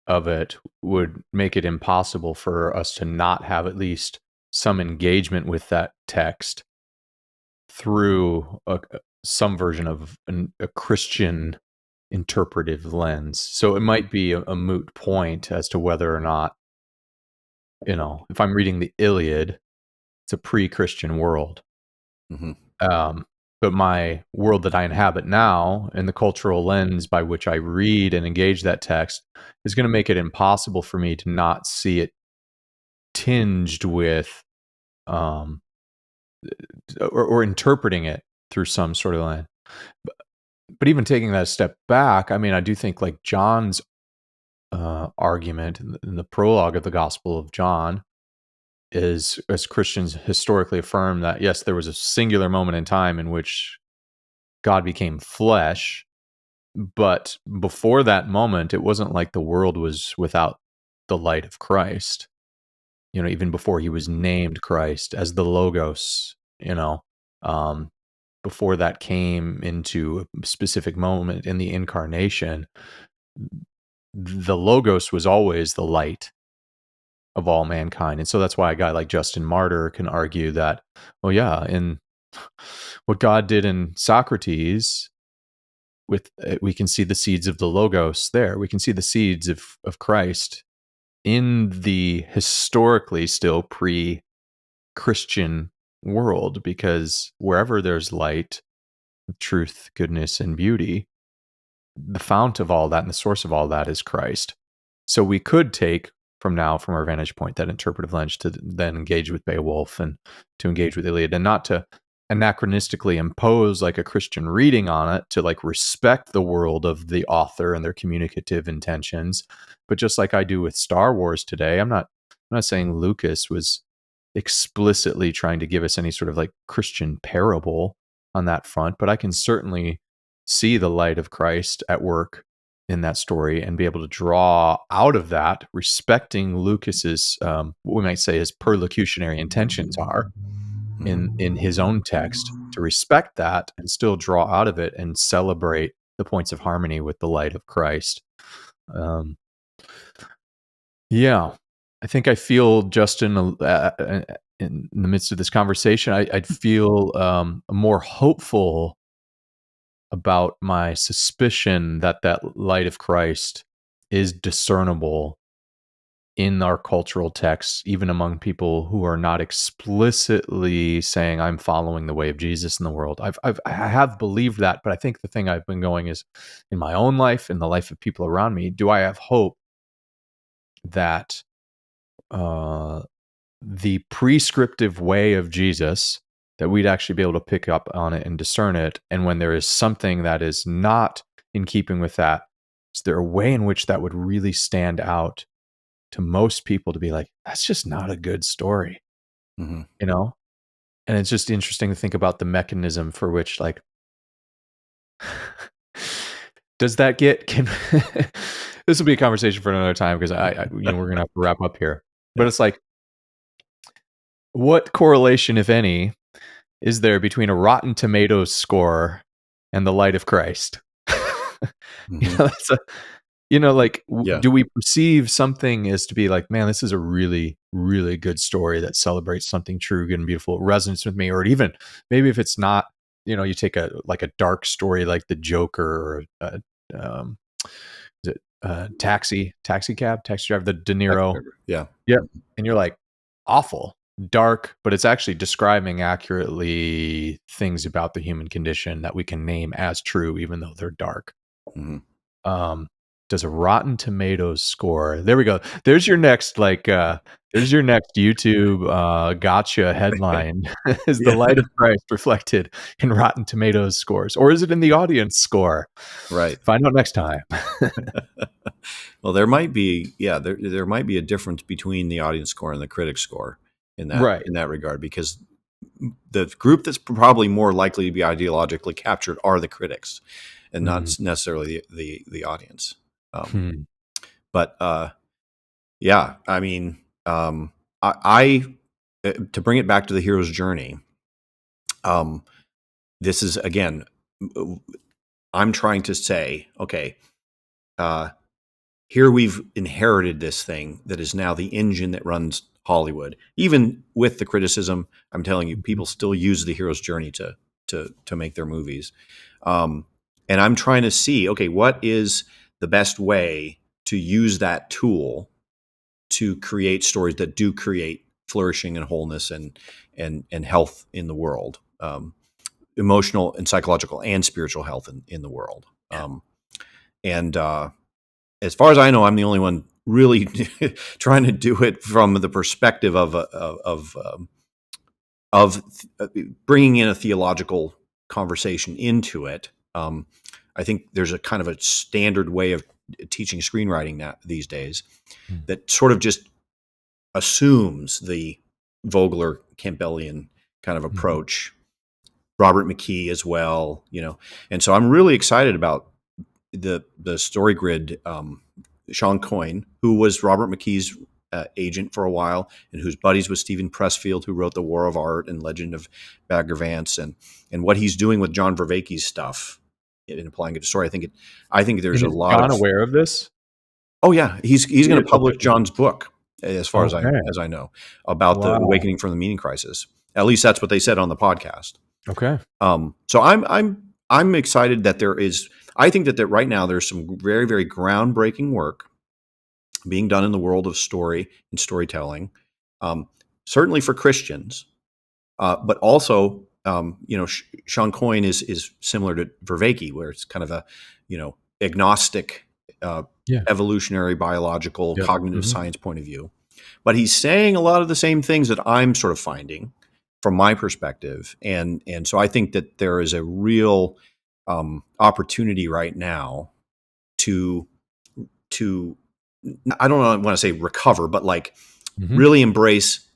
Speaker 2: of it would make it impossible for us to not have at least some engagement with that text through some version of a Christian interpretive lens. So it might be a moot point as to whether or not, if I'm reading the Iliad, it's a pre-Christian world.
Speaker 1: Hmm.
Speaker 2: Um, but my world that I inhabit now and the cultural lens by which I read and engage that text is going to make it impossible for me to not see it tinged with, um, or interpreting it through some sort of lens. But, but even taking that a step back, I mean, I do think like John's argument in the prologue of the Gospel of John is, as Christians historically affirm, that yes, there was a singular moment in time in which God became flesh, but before that moment, it wasn't like the world was without the light of Christ. Even before he was named Christ as the Logos, um, before that came into a specific moment in the incarnation, the Logos was always the light of all mankind. And so that's why a guy like Justin Martyr can argue that, well, yeah, in what God did in Socrates, we can see the seeds of the Logos there. We can see the seeds of Christ in the historically still pre-Christian world, because wherever there's light, truth, goodness, and beauty, the fount of all that and the source of all that is Christ. So we could take from our vantage point, that interpretive lens to then engage with Beowulf and to engage with Iliad, and not to anachronistically impose like a Christian reading on it, to like respect the world of the author and their communicative intentions. But just like I do with Star Wars today, I'm not saying Lucas was explicitly trying to give us any sort of like Christian parable on that front, but I can certainly see the light of Christ at work in that story and be able to draw out of that, respecting Lucas's, what we might say his perlocutionary intentions are in his own text, to respect that and still draw out of it and celebrate the points of harmony with the light of Christ. Um, yeah, I think I feel, Justin, in the midst of this conversation, I'd feel more hopeful about my suspicion that light of Christ is discernible in our cultural texts, even among people who are not explicitly saying, I'm following the way of Jesus in the world. I have believed that, but I think the thing I've been going is, in my own life, in the life of people around me, do I have hope that uh, the prescriptive way of Jesus, that we'd actually be able to pick up on it and discern it? And when there is something that is not in keeping with that, is there a way in which that would really stand out to most people to be like, that's just not a good story,
Speaker 1: Hmm.
Speaker 2: you know? And it's just interesting to think about the mechanism for which, like, does that get can this will be a conversation for another time because we're gonna have to wrap up here. But
Speaker 1: Yeah.
Speaker 2: it's like, what correlation, if any, is there between a Rotten Tomatoes score and the light of Christ?
Speaker 1: Hmm.
Speaker 2: That's a like,
Speaker 1: Yeah.
Speaker 2: do we perceive something as to be like, man, this is a really, really good story that celebrates something true, good, and beautiful. It resonates with me, or even maybe if it's not, you take a dark story like The Joker or um, is it taxi driver, the De
Speaker 1: Taxi
Speaker 2: Niro.
Speaker 1: driver. Yeah.
Speaker 2: Yep. And you're like, awful, dark, but it's actually describing accurately things about the human condition that we can name as true, even though they're dark.
Speaker 1: Hmm.
Speaker 2: Um, does a Rotten Tomatoes score? There we go. There's your next there's your next YouTube gotcha headline. Is the
Speaker 1: Yeah.
Speaker 2: light of Christ reflected in Rotten Tomatoes scores, or is it in the audience score?
Speaker 1: Right.
Speaker 2: Find out next time.
Speaker 1: Well, there might be, there might be a difference between the audience score and the critic score
Speaker 2: Right.
Speaker 1: in that regard, because the group that's probably more likely to be ideologically captured are the critics, and
Speaker 2: Mm.
Speaker 1: not necessarily the audience. Um,
Speaker 2: Hmm.
Speaker 1: but yeah, I mean, I to bring it back to the hero's journey. Um, this is again, I'm trying to say, okay, uh, here we've inherited this thing that is now the engine that runs Hollywood. Even with the criticism, I'm telling you,
Speaker 2: Mhm.
Speaker 1: people still use the hero's journey to make their movies. Um, and I'm trying to see, okay, what is the best way to use that tool to create stories that do create flourishing and wholeness and health in the world, emotional and psychological and spiritual health in the world. And as far as I know, I'm the only one really trying to do it from the perspective of bringing in a theological conversation into it. I think there's a kind of a standard way of teaching screenwriting now these days
Speaker 2: Mm.
Speaker 1: that sort of just assumes the Vogler Campbellian kind of
Speaker 2: Mhm.
Speaker 1: approach. Robert McKee as well, and so I'm really excited about the story grid. Sean Coyne, who was Robert McKee's agent for a while, and whose buddies with Stephen Pressfield, who wrote The War of Art and Legend of Bagger Vance, and what he's doing with John Vervaeke's stuff in applying it to story. I think there's
Speaker 2: And
Speaker 1: a
Speaker 2: is
Speaker 1: lot
Speaker 2: John
Speaker 1: of.
Speaker 2: aware of this?
Speaker 1: Oh yeah, he's
Speaker 2: He
Speaker 1: going
Speaker 2: is?
Speaker 1: to
Speaker 2: Okay,
Speaker 1: publish
Speaker 2: good.
Speaker 1: John's book, as far
Speaker 2: Okay.
Speaker 1: as I know, about the
Speaker 2: Wow.
Speaker 1: awakening from the meaning crisis. At least that's what they said on the podcast.
Speaker 2: Okay.
Speaker 1: So I'm excited that there is. I think that right now there's some very, very groundbreaking work being done in the world of story and storytelling, um, certainly for Christians, but also, Sean Coyne is similar to Vervaeke, where it's kind of a, agnostic, uh,
Speaker 2: Yeah.
Speaker 1: evolutionary, biological,
Speaker 2: Yep.
Speaker 1: cognitive
Speaker 2: Mhm.
Speaker 1: science point of view. But he's saying a lot of the same things that I'm sort of finding from my perspective, and so I think that there is a real opportunity right now to to I don't want to say recover, but like
Speaker 2: Mhm.
Speaker 1: really embrace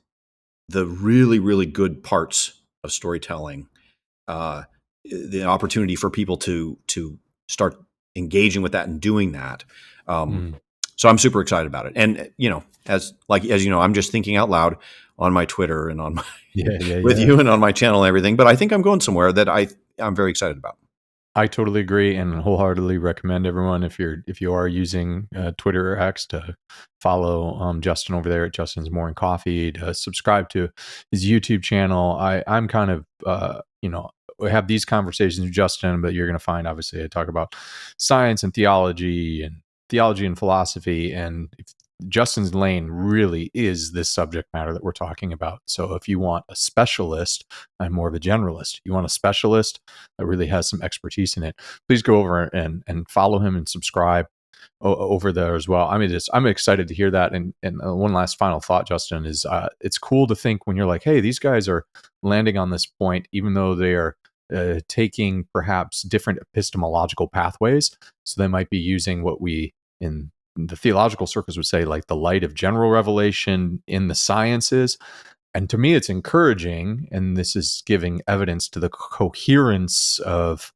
Speaker 1: the really, really good parts of storytelling. Uh, the opportunity for people to start engaging with that and doing that. Um,
Speaker 2: Mm.
Speaker 1: so I'm super excited about it. And as you know, I'm just thinking out loud on my Twitter and on my
Speaker 2: Yeah, yeah,
Speaker 1: with
Speaker 2: yeah.
Speaker 1: you and on my channel and everything. But I think I'm going somewhere that I'm very excited about.
Speaker 2: I totally agree and wholeheartedly recommend everyone, if you are using Twitter or X, to follow Justin over there at Justin's Morning Coffee, to subscribe to his YouTube channel. I'm kind of we have these conversations with Justin, but you're going to find, obviously, I talk about science and theology and philosophy, and Justin's lane really is this subject matter that we're talking about. So if you want a specialist, I'm more of a generalist. You want a specialist that really has some expertise in it, please go over and follow him and subscribe over there as well. I mean, I'm excited to hear that. And one last final thought, Justin, is it's cool to think when you're like, hey, these guys are landing on this point, even though they are taking perhaps different epistemological pathways. So they might be using what we in the theological circles would say, like the light of general revelation in the sciences. And to me, it's encouraging, and this is giving evidence to the coherence of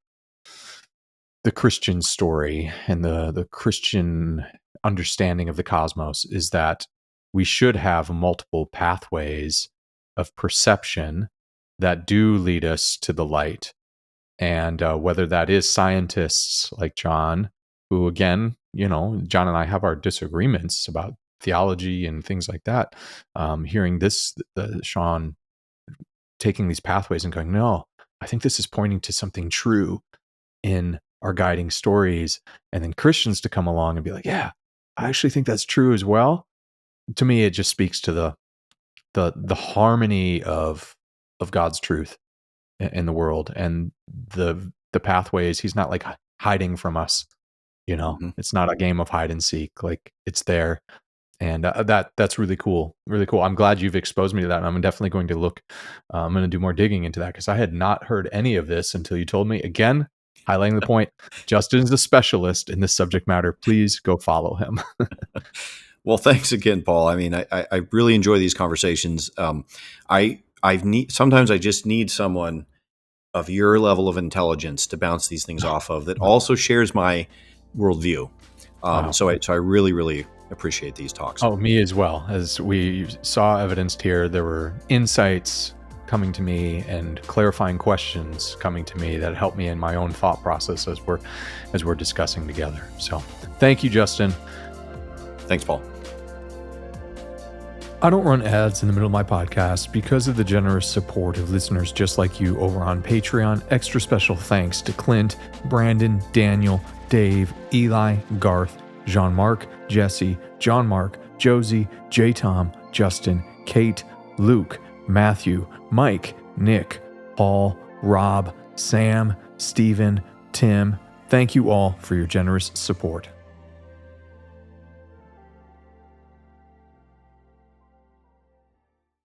Speaker 2: the Christian story and the Christian understanding of the cosmos, is that we should have multiple pathways of perception that do lead us to the light. And whether that is scientists like John, who, again, John and I have our disagreements about theology and things like that. Hearing this, Sean taking these pathways and going, no, I think this is pointing to something true in our guiding stories. And then Christians to come along and be like, yeah, I actually think that's true as well. To me, it just speaks to the harmony of God's truth in the world, and the pathways. He's not like hiding from us. It's not a game of hide and seek. Like, it's there. And that's really cool. Really cool. I'm glad you've exposed me to that. And I'm definitely going to look, I'm going to do more digging into that, because I had not heard any of this until you told me. Again, highlighting the point, Justin is a specialist in this subject matter. Please go follow him.
Speaker 1: Well, thanks again, Paul. I mean, I really enjoy these conversations. Sometimes I just need someone of your level of intelligence to bounce these things off of, that also shares my worldview.
Speaker 2: Wow.
Speaker 1: So I really, really appreciate these talks.
Speaker 2: Oh, me as well. As we saw evidenced here, there were insights coming to me and clarifying questions coming to me that helped me in my own thought process as we're discussing together. So thank you, Justin.
Speaker 1: Thanks, Paul.
Speaker 2: I don't run ads in the middle of my podcast because of the generous support of listeners just like you over on Patreon. Extra special thanks to Clint, Brandon, Daniel, Dave, Eli, Garth, Jean-Marc, Jesse, John Mark, Josie, J. Tom, Justin, Kate, Luke, Matthew, Mike, Nick, Paul, Rob, Sam, Stephen, Tim. Thank you all for your generous support.